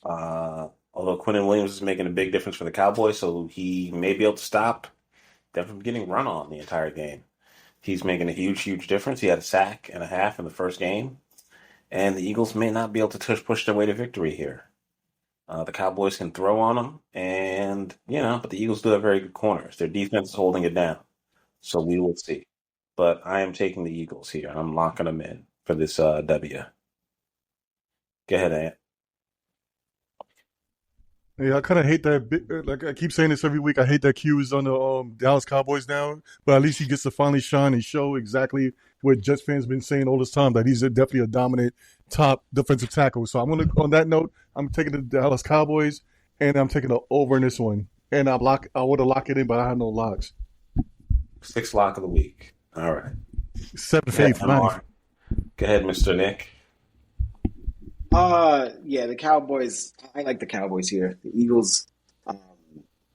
Although Quinnen Williams is making a big difference for the Cowboys, so he may be able to stop them from getting run on the entire game. He's making a huge difference. He had a sack and a half in the first game. And the Eagles may not be able to push their way to victory here. The Cowboys can throw on them, but the Eagles do have very good corners. Their defense is holding it down. So we will see. But I am taking the Eagles here. I'm locking them in for this W. Go ahead, Ant. Yeah, I kind of hate that. Like I keep saying this every week. I hate that Q is on the Dallas Cowboys now. But at least he gets to finally shine and show exactly what Jets fans been saying all this time, that he's definitely a dominant top defensive tackle. So on that note, I'm taking the Dallas Cowboys, and I'm taking the over in this one. And I want to lock it in, but I have no locks. 6th lock of the week. All right. 7 faith. Go ahead, Mr. Nick. Yeah, the Cowboys. I like the Cowboys here. The Eagles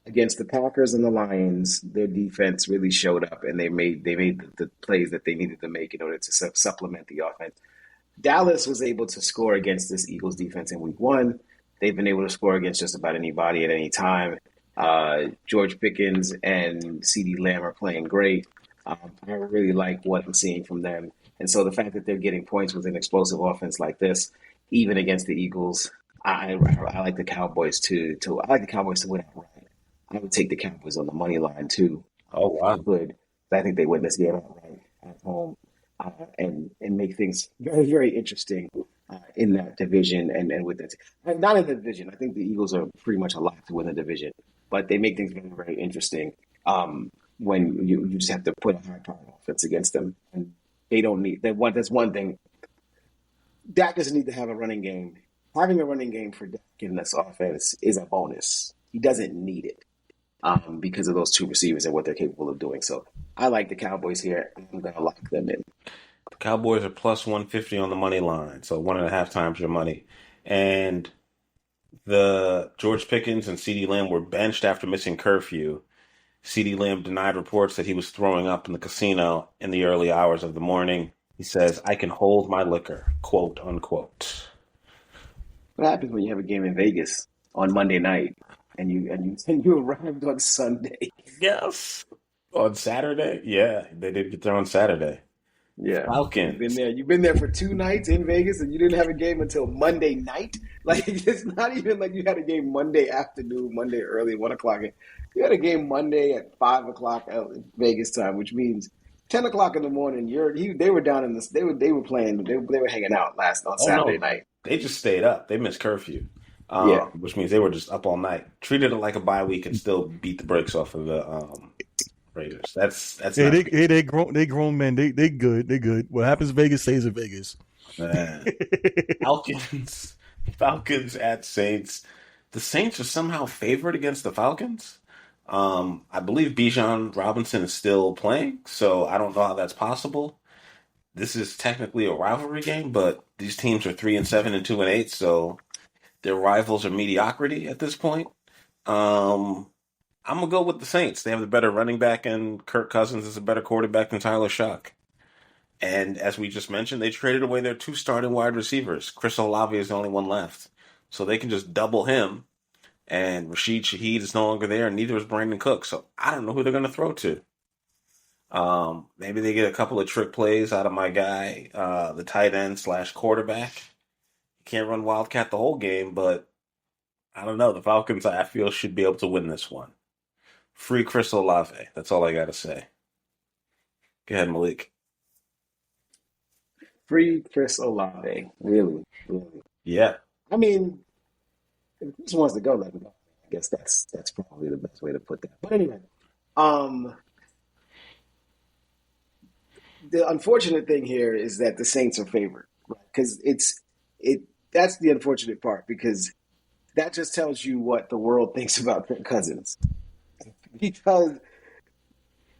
against the Packers and the Lions, their defense really showed up, and they made the plays that they needed to make in order to supplement the offense. Dallas was able to score against this Eagles defense in Week 1. They've been able to score against just about anybody at any time. George Pickens and CeeDee Lamb are playing great. I really like what I'm seeing from them. And so the fact that they're getting points with an explosive offense like this, even against the Eagles, I like the Cowboys I like the Cowboys to win outright. I would take the Cowboys on the money line too. Oh, wow. I think they win this game outright at home and make things very, very interesting in that division and with that. Not in the division. I think the Eagles are pretty much a lock to win the division, but they make things very, very interesting when you just have to put a high-powered offense against them. And they don't need that. That's one thing. Dak doesn't need to have a running game. Having a running game for Dak in this offense is a bonus. He doesn't need it because of those two receivers and what they're capable of doing. So I like the Cowboys here. I'm going to lock them in. The Cowboys are plus 150 on the money line, so 1.5 times your money. And the George Pickens and CeeDee Lamb were benched after missing curfew. CeeDee Lamb denied reports that he was throwing up in the casino in the early hours of the morning. He says, "I can hold my liquor," quote unquote. What happens when you have a game in Vegas on Monday night and you arrived on Sunday? Yes. On Saturday? Yeah, they did get there on Saturday. Yeah. Falcons. You've been there for 2 nights in Vegas and you didn't have a game until Monday night? Like, it's not even like you had a game Monday afternoon, Monday early, 1 o'clock. You had a game Monday at 5 o'clock Vegas time, which means 10 o'clock in the morning. They were down in this. They were playing. They were hanging out on Saturday night. They just stayed up. They missed curfew, which means they were just up all night. Treated it like a bye week and still beat the brakes off of the Raiders. That's they grown men. They good. They good. What happens in Vegas stays in Vegas. Falcons at Saints. The Saints are somehow favored against the Falcons. I believe Bijan Robinson is still playing, so I don't know how that's possible. This is technically a rivalry game, but these teams are 3-7 and 2-8, so their rivals are mediocrity at this point. I'm gonna go with the Saints. They have the better running back, and Kirk Cousins is a better quarterback than Tyler Shough. And as we just mentioned, they traded away their 2 starting wide receivers. Chris Olave is the only one left, so they can just double him. And Rashid Shaheed is no longer there, and neither is Brandon Cook. So I don't know who they're going to throw to. Maybe they get a couple of trick plays out of my guy, the tight end / quarterback. He can't run Wildcat the whole game, but I don't know. The Falcons, I feel, should be able to win this one. Free Chris Olave. That's all I got to say. Go ahead, Malik. Free Chris Olave. Really? Yeah. I mean, if Chris wants to go, let him go. I guess that's probably the best way to put that. But anyway, the unfortunate thing here is that the Saints are favored, right? Because that's the unfortunate part, because that just tells you what the world thinks about Kirk Cousins. Because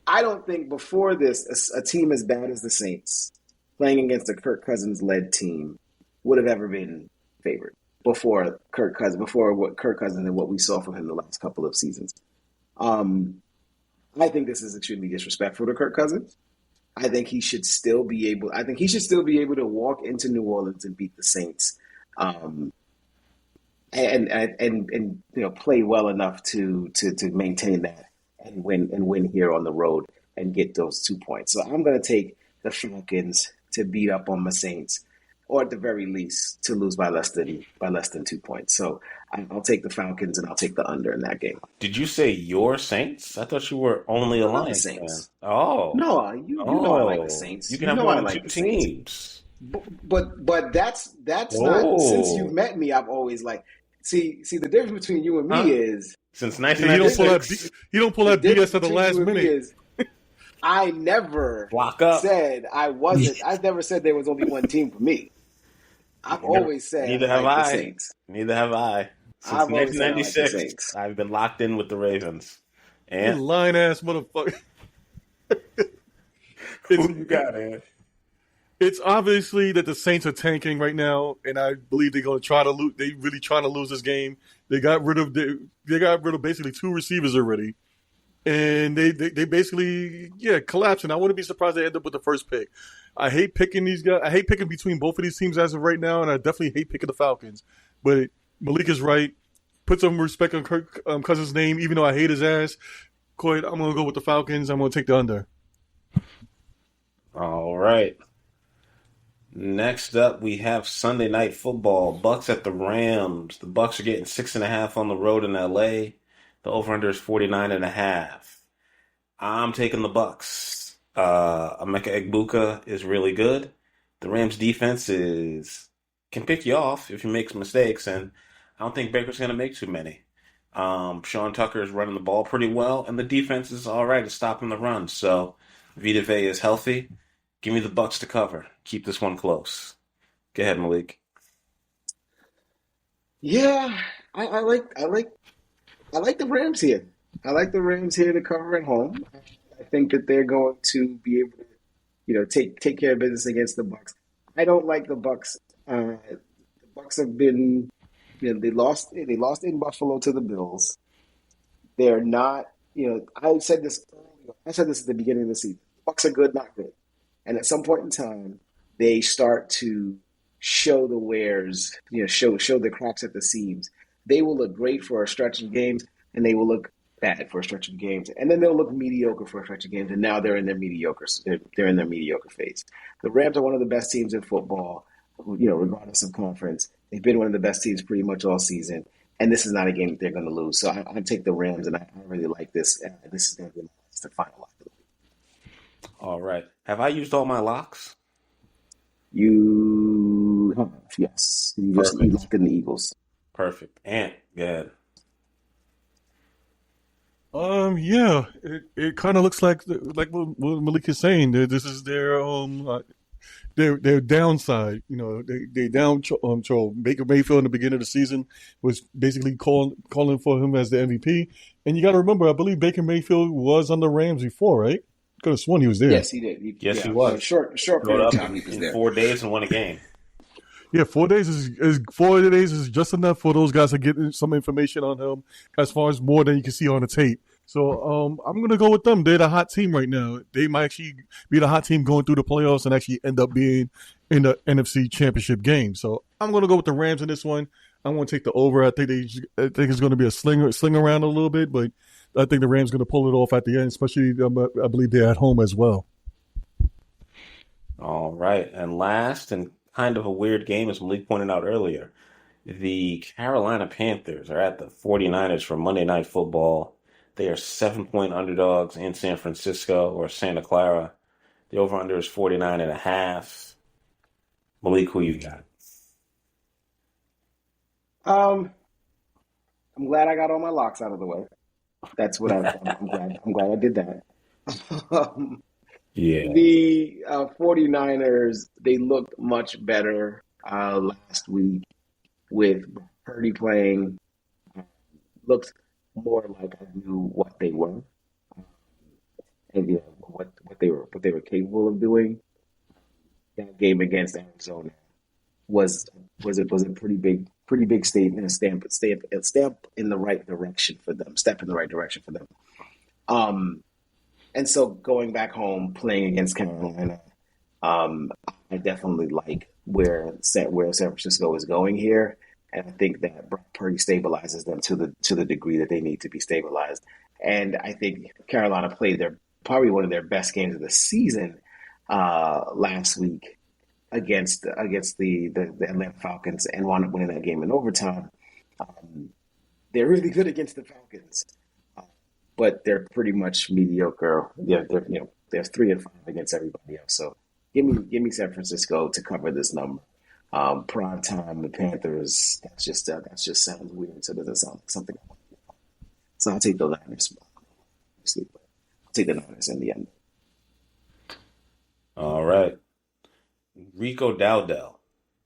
I don't think before this a team as bad as the Saints playing against a Kirk Cousins-led team would have ever been favored before what Kirk Cousins and what we saw from him the last couple of seasons. I think this is extremely disrespectful to Kirk Cousins. I think he should still be able to walk into New Orleans and beat the Saints, and play well enough to maintain that and win here on the road and get those 2 points. So I'm going to take the Falcons to beat up on the Saints, or at the very least to lose by less than 2 points. So I'll take the Falcons and I'll take the under in that game. Did you say your Saints? I thought you were only a Lions fan. Oh no, you know I like the Saints. You can have more than 2 teams. But that's not, since you've met me, I've always like see the difference between you and me is since 1996 you don't pull that BS at the last minute. I never said I wasn't. I never said there was only one team for me. I've always said neither have I. The Saints. Neither have I. Since 1996, I've been locked in with the Ravens. And lying ass motherfucker. Who you got, man? It's obviously that the Saints are tanking right now, and I believe they're going to try to lose. They really trying to lose this game. They got rid of basically two receivers already, and they basically collapsing. I wouldn't be surprised they end up with the first pick. I hate picking these guys. I hate picking between both of these teams as of right now, and I definitely hate picking the Falcons. But Malik is right. Put some respect on Kirk Cousins' name, even though I hate his ass. Coyd, I'm going to go with the Falcons. I'm going to take the under. All right. Next up, we have Sunday Night Football. Bucks at the Rams. The Bucks are getting 6.5 on the road in LA. The over/under is 49.5. I'm taking the Bucks. Emeka Egbuka is really good. The Rams defense can pick you off if you make some mistakes, and I don't think Baker's going to make too many. Sean Tucker is running the ball pretty well, and the defense is all right at stopping the run. So Vita Vea is healthy. Give me the Bucks to cover. Keep this one close. Go ahead, Malik. Yeah, I like the Rams here. I like the Rams here to cover at home. I think that they're going to be able to, take care of business against the Bucks. I don't like the Bucks. The Bucks have been, they lost in Buffalo to the Bills. They're not, I said this at the beginning of the season. The Bucks are good, not good. And at some point in time, they start to show the wares, show the cracks at the seams. They will look great for a stretch of games, and they will look bad for a stretch of games, and then they'll look mediocre for a stretch of games. And now they're in their mediocre phase. The Rams are one of the best teams in football, regardless of conference. They've been one of the best teams pretty much all season, and this is not a game that they're going to lose. So I take the Rams, and I really like this. This is going to be the final lock of the week. All right. Have I used all my locks? You have, yes. You locked in the Eagles. Perfect. And good. Yeah, it kind of looks like what Malik is saying. This is their downside. They down Baker Mayfield in the beginning of the season was basically calling for him as the MVP. And you got to remember, I believe Baker Mayfield was on the Rams before, right? Could have sworn he was there. Yes, he did. He was. Short period of time he was there. 4 days and won a game. Yeah, 4 days is 4 days is just enough for those guys to get some information on him as far as more than you can see on the tape. So I'm gonna go with them. They're the hot team right now. They might actually be the hot team going through the playoffs and actually end up being in the NFC Championship game. So I'm gonna go with the Rams in this one. I'm gonna take the over. I think it's gonna be a sling around a little bit, but I think the Rams gonna pull it off at the end. Especially I believe they're at home as well. All right, and last and kind of a weird game, as Malik pointed out earlier, the Carolina Panthers are at the 49ers for Monday Night Football. They are 7-point underdogs in San Francisco or Santa Clara. The over-under is 49.5. Malik, who you got? I'm glad I got all my locks out of the way. That's what I'm glad I did that. Yeah. The 49ers, they looked much better last week with Purdy playing. Looked more like I knew what they were, and what they were capable of doing. That game against Arizona was a pretty big statement, a stamp in the right direction for them. Step in the right direction for them. And so going back home, playing against Carolina, I definitely like where San Francisco is going here. And I think that Brock Purdy stabilizes them to the degree that they need to be stabilized. And I think Carolina played probably one of their best games of the season last week against the Atlanta Falcons and wound up winning that game in overtime. They're really good against the Falcons, but they're pretty much mediocre. They're 3-5 against everybody else. So give me San Francisco to cover this number. Prime time, the Panthers. That just sounds weird. So it doesn't sound like something I want to do. So I'll take the Niners. I'll take the Niners in the end. All right. Rico Dowdell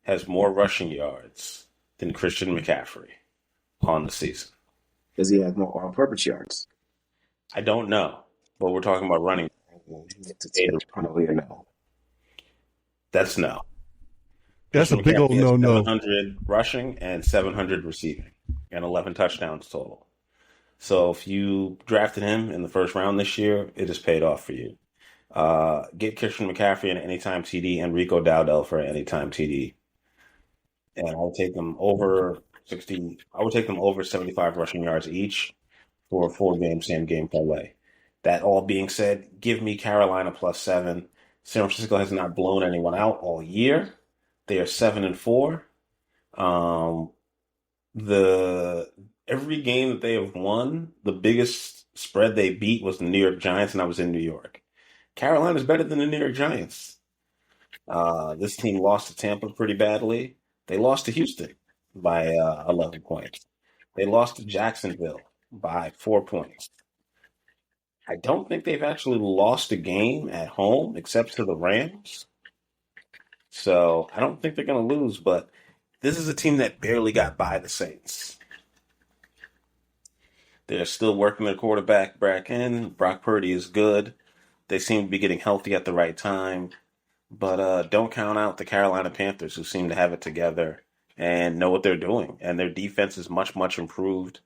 has more rushing yards than Christian McCaffrey on the season. Does he have more all-purpose yards? I don't know, but we're talking about running. It's probably a no. That's no. That's a big old McCaffrey has no. 700 rushing and 700 receiving and 11 touchdowns total. So if you drafted him in the first round this year, it has paid off for you. Get Christian McCaffrey an anytime TD and Rico Dowdell for an anytime TD. And I would take them over 60. I would take them over 75 rushing yards each for a 4-game, same-game parlay. That all being said, give me Carolina +7. San Francisco has not blown anyone out all year. They are 7-4. Every game that they have won, the biggest spread they beat was the New York Giants, and I was in New York. Carolina's better than the New York Giants. This team lost to Tampa pretty badly. They lost to Houston by 11 points. They lost to Jacksonville by 4 points. I don't think they've actually lost a game at home except to the Rams. So I don't think they're going to lose, but this is a team that barely got by the Saints. They're still working their quarterback back in. Brock Purdy is good. They seem to be getting healthy at the right time. But don't count out the Carolina Panthers, who seem to have it together and know what they're doing. And their defense is much, much improved.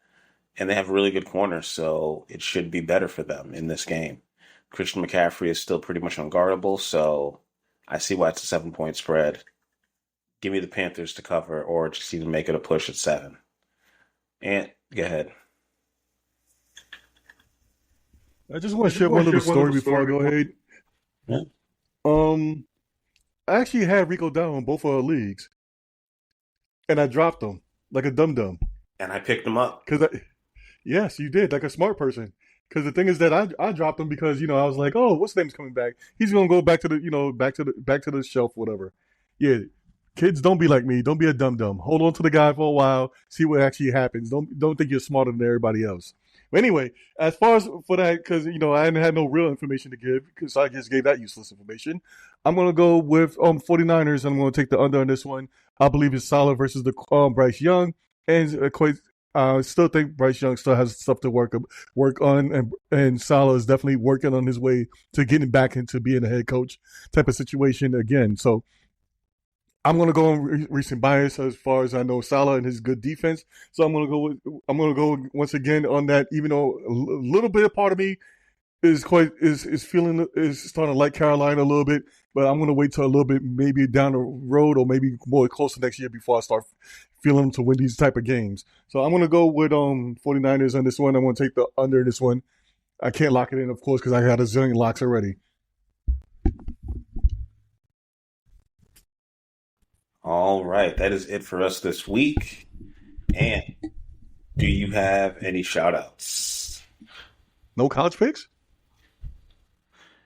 And they have really good corners, so it should be better for them in this game. Christian McCaffrey is still pretty much unguardable, so I see why it's a 7-point spread. Give me the Panthers to cover, or just even make it a push at 7. And go ahead. I just want to share one little story before I go ahead. Yeah. I actually had Rico down on both of our leagues, and I dropped him like a dum-dum. And I picked him up. Yes, you did, like a smart person. Because the thing is that I dropped him because I was like, oh, what's his name's coming back? He's gonna go back to the back to the shelf, whatever. Yeah, kids, don't be like me. Don't be a dum-dum. Hold on to the guy for a while. See what actually happens. Don't think you're smarter than everybody else. But anyway, as far as for that, because I didn't have no real information to give, because I just gave that useless information. I'm gonna go with 49ers, and I'm gonna take the under on this one. I believe it's Salah versus the Bryce Young, and I still think Bryce Young still has stuff to work on, and Salah is definitely working on his way to getting back into being a head coach type of situation again. So I'm going to go on recent bias as far as I know Salah and his good defense. So I'm going to go once again on that, even though a little bit of part of me is starting to like Carolina a little bit, but I'm going to wait till a little bit, maybe down the road or maybe more close to next year before I start feeling them to win these type of games. So I'm going to go with 49ers on this one. I'm going to take the under this one. I can't lock it in, of course, because I had a zillion locks already. All right, that is it for us this week. And do you have any shout-outs? No college picks?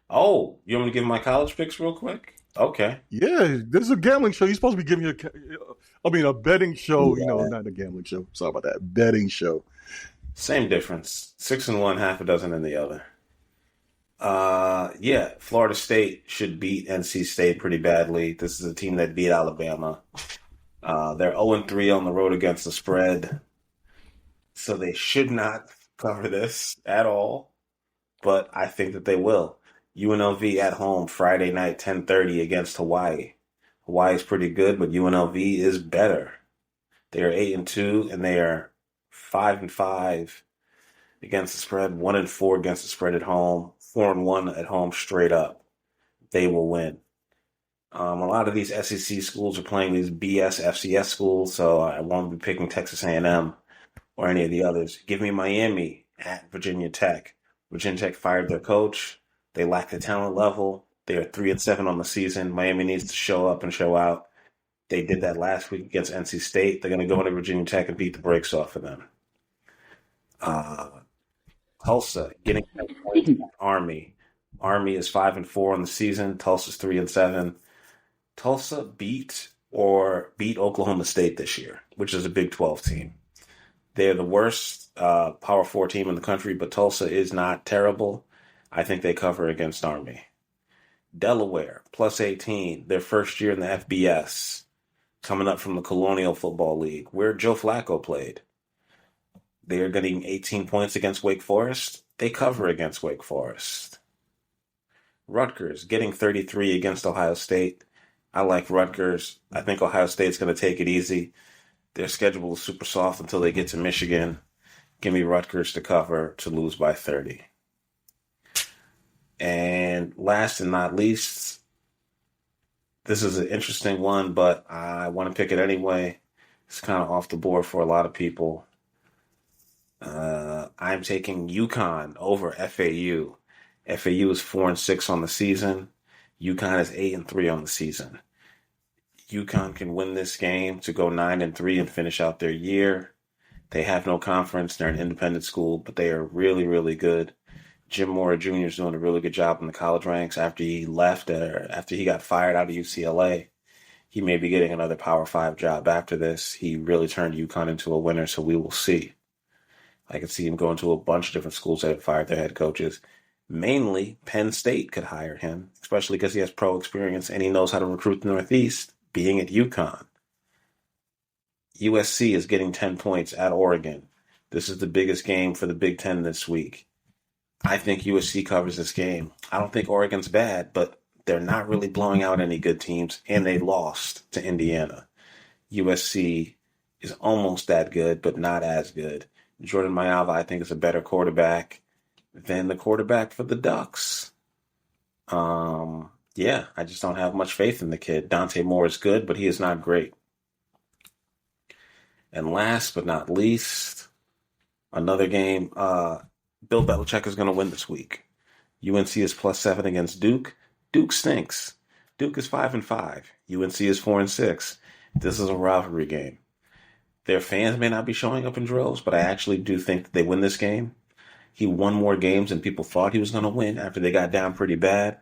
Oh, you want me to give my college picks real quick? Okay. Yeah, this is a gambling show. You're supposed to be giving a betting show. Yeah. Not a gambling show. Sorry about that. Betting show. Same difference. 6 in one, half a dozen in the other. Yeah, Florida State should beat NC State pretty badly. This is a team that beat Alabama. They're 0-3 on the road against the spread. So they should not cover this at all. But I think that they will. UNLV at home Friday night, 10:30 against Hawaii. Hawaii is pretty good, but UNLV is better. They are 8-2, and they are 5-5 against the spread, 1-4 against the spread at home, 4-1 at home straight up. They will win. A lot of these SEC schools are playing these BS FCS schools, so I won't be picking Texas A&M or any of the others. Give me Miami at Virginia Tech. Virginia Tech fired their coach. They lack the talent level. They are 3-7 on the season. Miami needs to show up and show out. They did that last week against NC State. They're going to go into Virginia Tech and beat the brakes off of them. Tulsa getting Army. Army is 5-4 on the season. Tulsa's 3-7. Tulsa beat Oklahoma State this year, which is a Big 12 team. They're the worst Power 4 team in the country, but Tulsa is not terrible. I think they cover against Army. Delaware, +18, their first year in the FBS, coming up from the Colonial Football League, where Joe Flacco played. They are getting 18 points against Wake Forest. They cover against Wake Forest. Rutgers, getting 33 against Ohio State. I like Rutgers. I think Ohio State's going to take it easy. Their schedule is super soft until they get to Michigan. Give me Rutgers to cover to lose by 30. And last and not least, this is an interesting one, but I want to pick it anyway. It's kind of off the board for a lot of people. I'm taking UConn over FAU. FAU is 4-6 on the season. UConn is 8-3 on the season. UConn can win this game to go 9-3 and finish out their year. They have no conference. They're an independent school, but they are really, really good. Jim Mora Jr. is doing a really good job in the college ranks after he left, after he got fired out of UCLA. He may be getting another Power 5 job after this. He really turned UConn into a winner, so we will see. I can see him going to a bunch of different schools that have fired their head coaches. Mainly, Penn State could hire him, especially because he has pro experience and he knows how to recruit the Northeast, being at UConn. USC is getting 10 points at Oregon. This is the biggest game for the Big Ten this week. I think USC covers this game. I don't think Oregon's bad, but they're not really blowing out any good teams, and they lost to Indiana. USC is almost that good, but not as good. Jordan Mailata, I think, is a better quarterback than the quarterback for the Ducks. Yeah, I just don't have much faith in the kid. Dante Moore is good, but he is not great. And last but not least, another game. Bill Belichick is going to win this week. UNC is +7 against Duke. Duke stinks. Duke is 5-5. UNC is 4-6. This is a rivalry game. Their fans may not be showing up in droves, but I actually do think that they win this game. He won more games than people thought he was going to win after they got down pretty bad.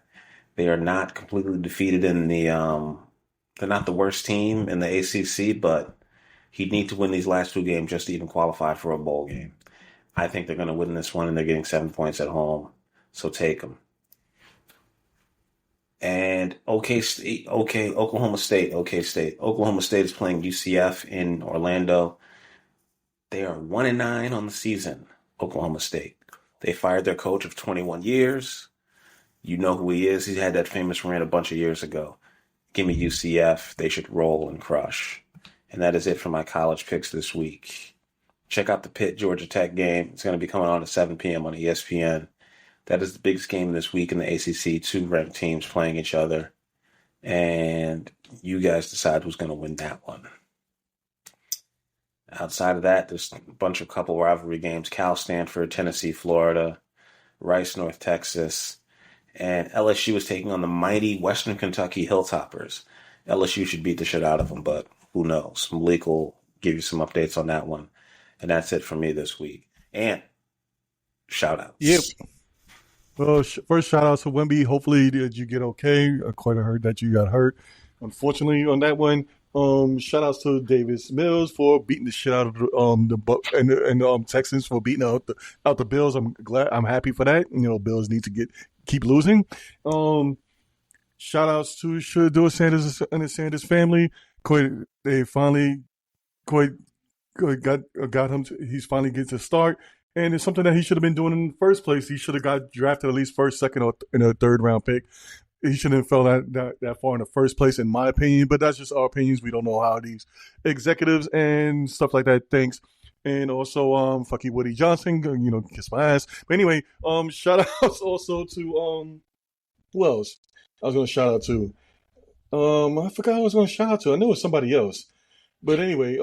They are not completely defeated in the they're not the worst team in the ACC, but he'd need to win these last 2 games just to even qualify for a bowl game. I think they're going to win this one, and they're getting 7 points at home. So take them. And Oklahoma State. Oklahoma State is playing UCF in Orlando. They are 1-9 on the season, Oklahoma State. They fired their coach of 21 years. You know who he is. He had that famous rant a bunch of years ago. Give me UCF. They should roll and crush. And that is it for my college picks this week. Check out the Pitt Georgia Tech game. It's going to be coming on at 7 p.m. on ESPN. That is the biggest game this week in the ACC. 2 ranked teams playing each other. And you guys decide who's going to win that one. Outside of that, there's a bunch of couple rivalry games. Cal, Stanford, Tennessee, Florida, Rice, North Texas. And LSU is taking on the mighty Western Kentucky Hilltoppers. LSU should beat the shit out of them, but who knows? Malik will give you some updates on that one. And that's it for me this week. And shout outs. Yep. Well, first shout out to Wemby. Hopefully, did you get okay? I quite heard that you got hurt. Unfortunately, on that one, shout outs to Davis Mills for beating the shit out of the Texans for beating out the Bills. I'm happy for that. You know, Bills need to keep losing. Shout outs to Shador Sanders and the Sanders family. They finally got him. He's finally getting to start. And it's something that he should have been doing in the first place. He should have got drafted at least first, second, or in a third round pick. He shouldn't have fell that far in the first place, in my opinion. But that's just our opinions. We don't know how these executives and stuff like that thinks. And also, fucky Woody Johnson, kiss my ass. But anyway, shout outs also to who else? I was going to shout out to. I forgot who I was going to shout out to. I knew it was somebody else. But anyway,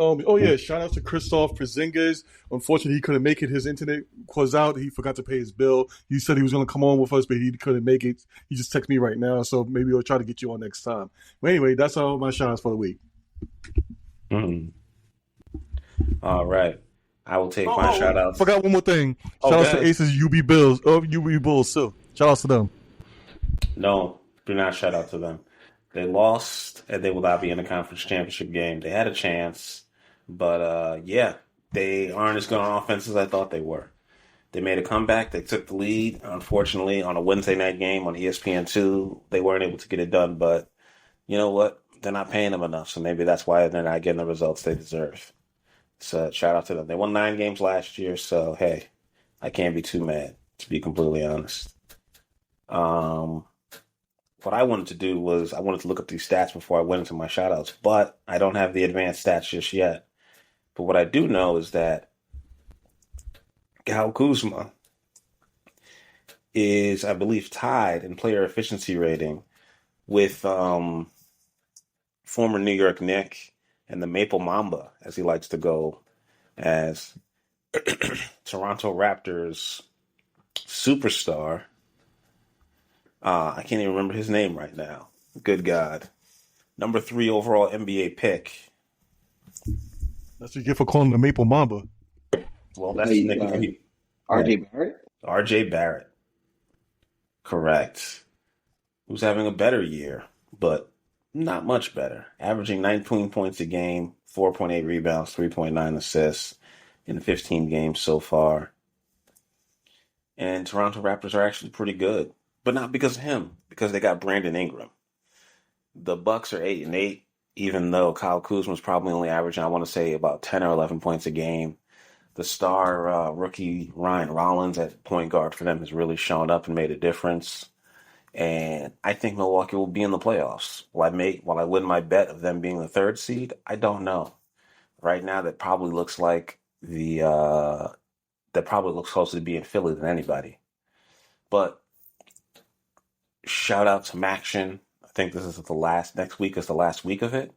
shout out to Christoph Porzingis. Unfortunately, he couldn't make it. His internet was out. He forgot to pay his bill. He said he was going to come on with us, but he couldn't make it. He just texted me right now, so maybe we'll try to get you on next time. But anyway, that's all my shout outs for the week. Mm-hmm. All right. I will take my shout outs. Forgot one more thing. Shout outs to Aces UB Bulls too. Shout outs to them. No, do not shout out to them. They lost, and they will not be in the conference championship game. They had a chance, but they aren't as good on offense as I thought they were. They made a comeback. They took the lead. Unfortunately, on a Wednesday night game on ESPN2, they weren't able to get it done. But you know what? They're not paying them enough, so maybe that's why they're not getting the results they deserve. So shout out to them. They won 9 games last year, so hey, I can't be too mad, to be completely honest. what I wanted to do was I wanted to look up these stats before I went into my shout-outs, but I don't have the advanced stats just yet. But what I do know is that Gal Kuzma is, I believe, tied in player efficiency rating with former New York Knick and the Maple Mamba, as he likes to go as, Toronto Raptors superstar. I can't even remember his name right now. Good God. Number 3 overall NBA pick. That's what you get for calling the Maple Mamba. Well, that's the nickname. R.J. Barrett? R.J. Barrett. Correct. Who's having a better year, but not much better. Averaging 19 points a game, 4.8 rebounds, 3.9 assists in 15 games so far. And Toronto Raptors are actually pretty good, but not because of him, because they got Brandon Ingram. The Bucks are 8-8, even though Kyle Kuzma was probably only averaging, I want to say, about 10 or 11 points a game. The star rookie Ryan Rollins at point guard for them has really shown up and made a difference. And I think Milwaukee will be in the playoffs. Will I win my bet of them being the 3rd seed? I don't know. Right now, that probably looks like that probably looks closer to being Philly than anybody. But shout out to Maction. I think next week is the last week of it.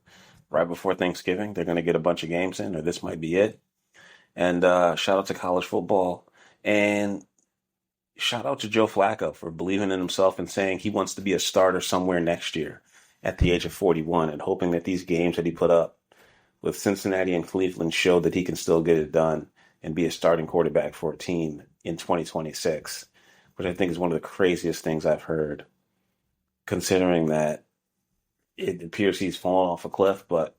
Right before Thanksgiving, they're going to get a bunch of games in, or this might be it. And shout out to college football. And shout out to Joe Flacco for believing in himself and saying he wants to be a starter somewhere next year at the age of 41, and hoping that these games that he put up with Cincinnati and Cleveland show that he can still get it done and be a starting quarterback for a team in 2026, which I think is one of the craziest things I've heard, considering that it appears he's fallen off a cliff, but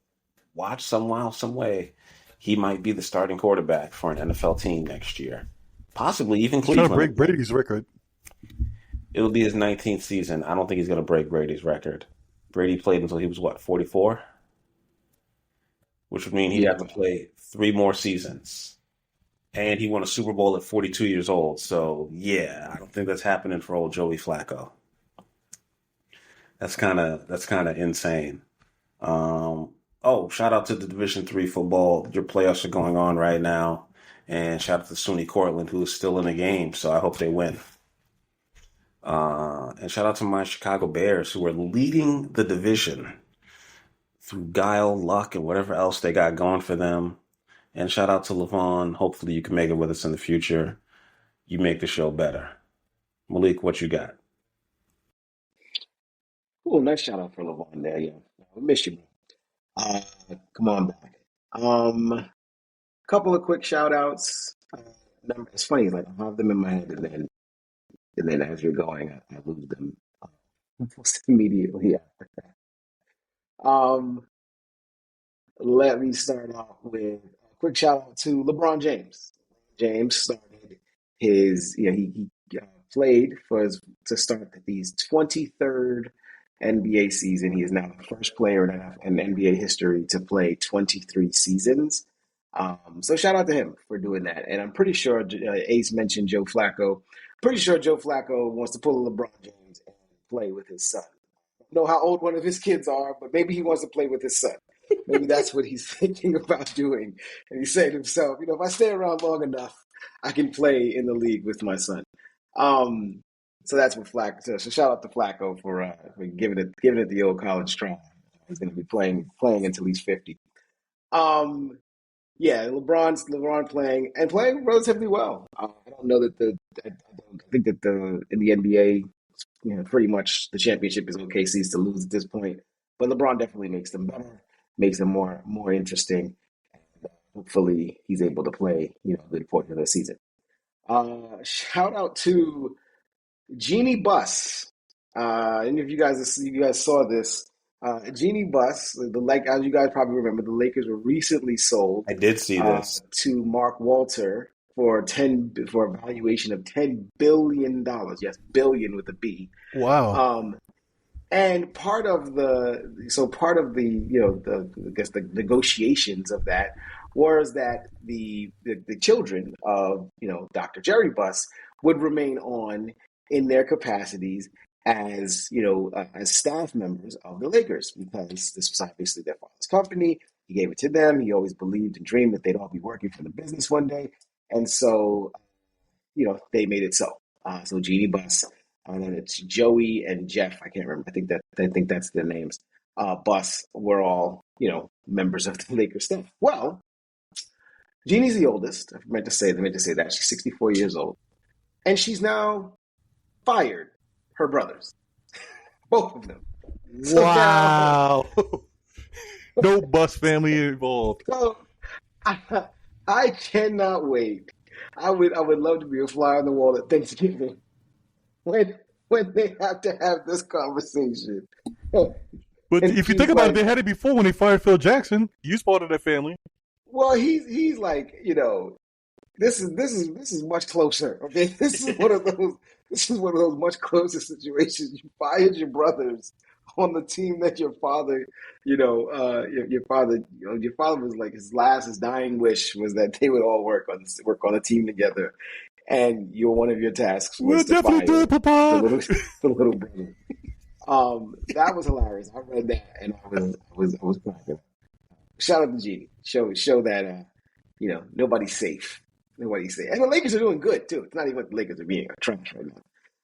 watch somehow, some way, he might be the starting quarterback for an NFL team next year. Possibly even Cleveland. He's trying to break Brady's record. It'll be his 19th season. I don't think he's going to break Brady's record. Brady played until he was, 44? Which would mean he'd have to play 3 more seasons. And he won a Super Bowl at 42 years old. So, yeah, I don't think that's happening for old Joey Flacco. That's kind of insane. Shout out to the Division III football. Your playoffs are going on right now. And shout out to SUNY Cortland, who is still in the game. So I hope they win. And shout out to my Chicago Bears, who are leading the division through guile, luck, and whatever else they got going for them. And shout out to Levon. Hopefully you can make it with us in the future. You make the show better. Malik, what you got? Cool, nice shout out for Levon there. Yeah, we miss you, bro. Come on back. Couple of quick shout outs. It's funny, like I have them in my head, and then as you're going, I lose them almost immediately after that. Let me start off with a quick shout out to LeBron James. James started he played to start his 23rd NBA season. He is now the first player in NBA history to play 23 seasons. So shout out to him for doing that. And I'm pretty sure Ace mentioned Joe Flacco. Pretty sure Joe Flacco wants to pull a LeBron James and play with his son. I don't know how old one of his kids are, but maybe he wants to play with his son. Maybe that's what he's thinking about doing. And he's saying to himself, if I stay around long enough, I can play in the league with my son. So that's what Flacco. So shout out to Flacco for giving it the old college try. He's going to be playing until he's 50. Yeah, LeBron playing relatively well. I don't know that I think that in the NBA, pretty much the championship is OKC's to lose at this point. But LeBron definitely makes them better, makes them more interesting. And hopefully, he's able to play a good portion of the season. Shout out to Jeannie Buss. Any of you guys saw this? Jeannie Buss, as you guys probably remember, the Lakers were recently sold. I did see this to Mark Walter for a valuation of $10 billion. Yes, billion with a B. Wow. And part of the negotiations of that was that the children of Dr. Jerry Buss would remain on in their capacities as as staff members of the Lakers, because this was obviously their father's company. He gave it to them. He always believed and dreamed that they'd all be working for the business one day, and so they made it so. So Jeannie Buss, and then it's Joey and Jeff. I can't remember. I think that's their names. Buss were all members of the Lakers staff. Well, Jeannie's the oldest. I meant to say that she's 64 years old, and she's now fired her brothers, both of them. So wow. No Buss family involved. So I cannot wait. I would love to be a fly on the wall at Thanksgiving when they have to have this conversation. But if you think about it, they had it before when they fired Phil Jackson. He's part of that family. Well, he's like, this is much closer. Okay, this is one of those much closer situations. You fired your brothers on the team that your father, your father was like his dying wish was that they would all work on a team together, and one of your tasks was to fire the little brother. That was hilarious. I read that and I was cracking up. Shout out to G. Show that nobody's safe. Nobody's safe. And the Lakers are doing good too. It's not even the Lakers are being trash right now.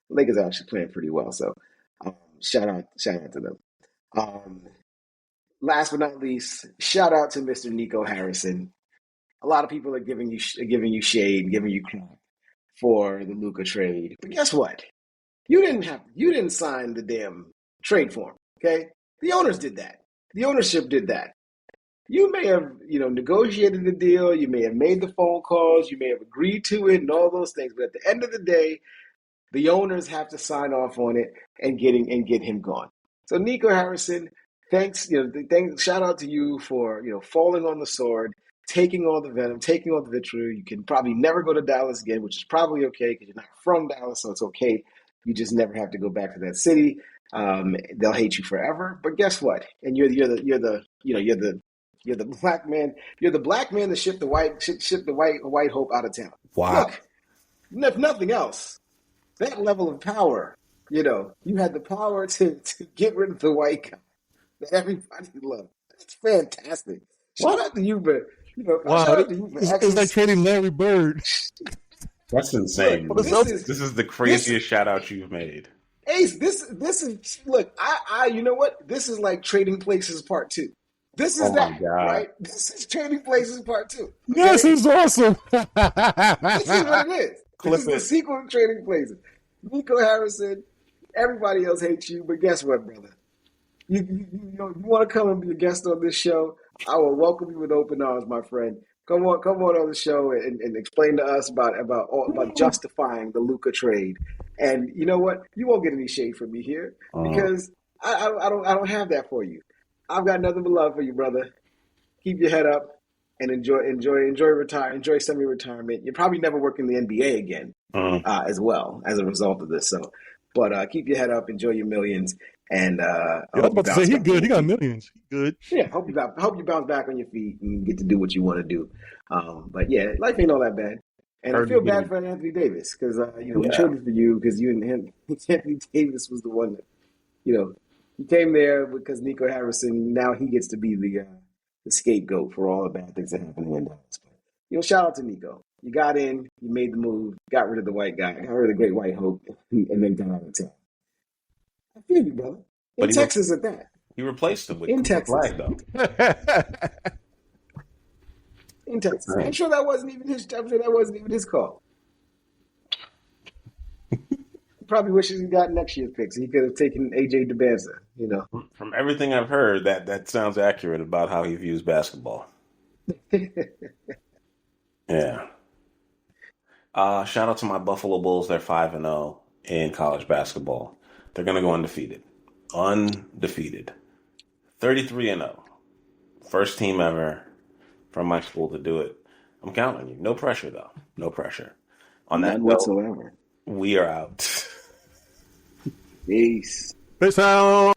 The Lakers are actually playing pretty well. So shout out to them. Last but not least, shout out to Mr. Nico Harrison. A lot of people are giving you shade, giving you crap for the Luka trade. But guess what? You didn't sign the damn trade form. Okay? The owners did that. The ownership did that. You may have, negotiated the deal. You may have made the phone calls. You may have agreed to it and all those things. But at the end of the day, the owners have to sign off on it and get him gone. So Nico Harrison, thanks. Shout out to you for falling on the sword, taking all the venom, taking all the vitriol. You can probably never go to Dallas again, which is probably okay because you're not from Dallas, so it's okay. You just never have to go back to that city. They'll hate you forever. But guess what? And you're the black man. You're the black man that shipped the white hope out of town. Wow. Look, if nothing else, that level of power, you had the power to get rid of the white guy that everybody loved. That's fantastic. Shout out to you, but wow, it's like trading Larry Bird. That's insane. This is the craziest shout out you've made. Ace, this is look, I you know what? This is like Trading Places Part 2. This is right? This is Trading Places Part 2. Okay? Yes, it's awesome. This is what it is. This is the sequel to Trading Places. Nico Harrison, everybody else hates you, but guess what, brother? You want to come and be a guest on this show? I will welcome you with open arms, my friend. Come on the show and explain to us about justifying the Luka trade. And you know what? You won't get any shade from me here because I don't have that for you. I've got nothing but love for you, brother. Keep your head up and enjoy semi-retirement. You're probably never working the NBA again as well as a result of this. So, but keep your head up, enjoy your millions, and I was about to say he's good. He got millions. He good. Yeah, hope you bounce back on your feet and get to do what you want to do. But yeah, life ain't all that bad. And I feel bad for Anthony Davis because we traded for you because you and him. Anthony Davis was the one that he came there because Nico Harrison. Now he gets to be the scapegoat for all the bad things that happened in Dallas. But shout out to Nico. You got in, you made the move, got rid of the white guy, got rid of the great white hope, and then got out of town. I feel you, brother. In Texas at that. He replaced him with in Texas, flag, though. In Texas, I'm sure that wasn't even his call. Probably wishes he got next year's picks. He could have taken AJ DeBanza, From everything I've heard, that sounds accurate about how he views basketball. Yeah. Shout out to my Buffalo Bulls. They're 5-0 in college basketball. They're going to go undefeated. 33-0. First team ever from my school to do it. I'm counting on you. No pressure, though. No pressure. On that note, whatsoever. We are out. Peace. Peace out.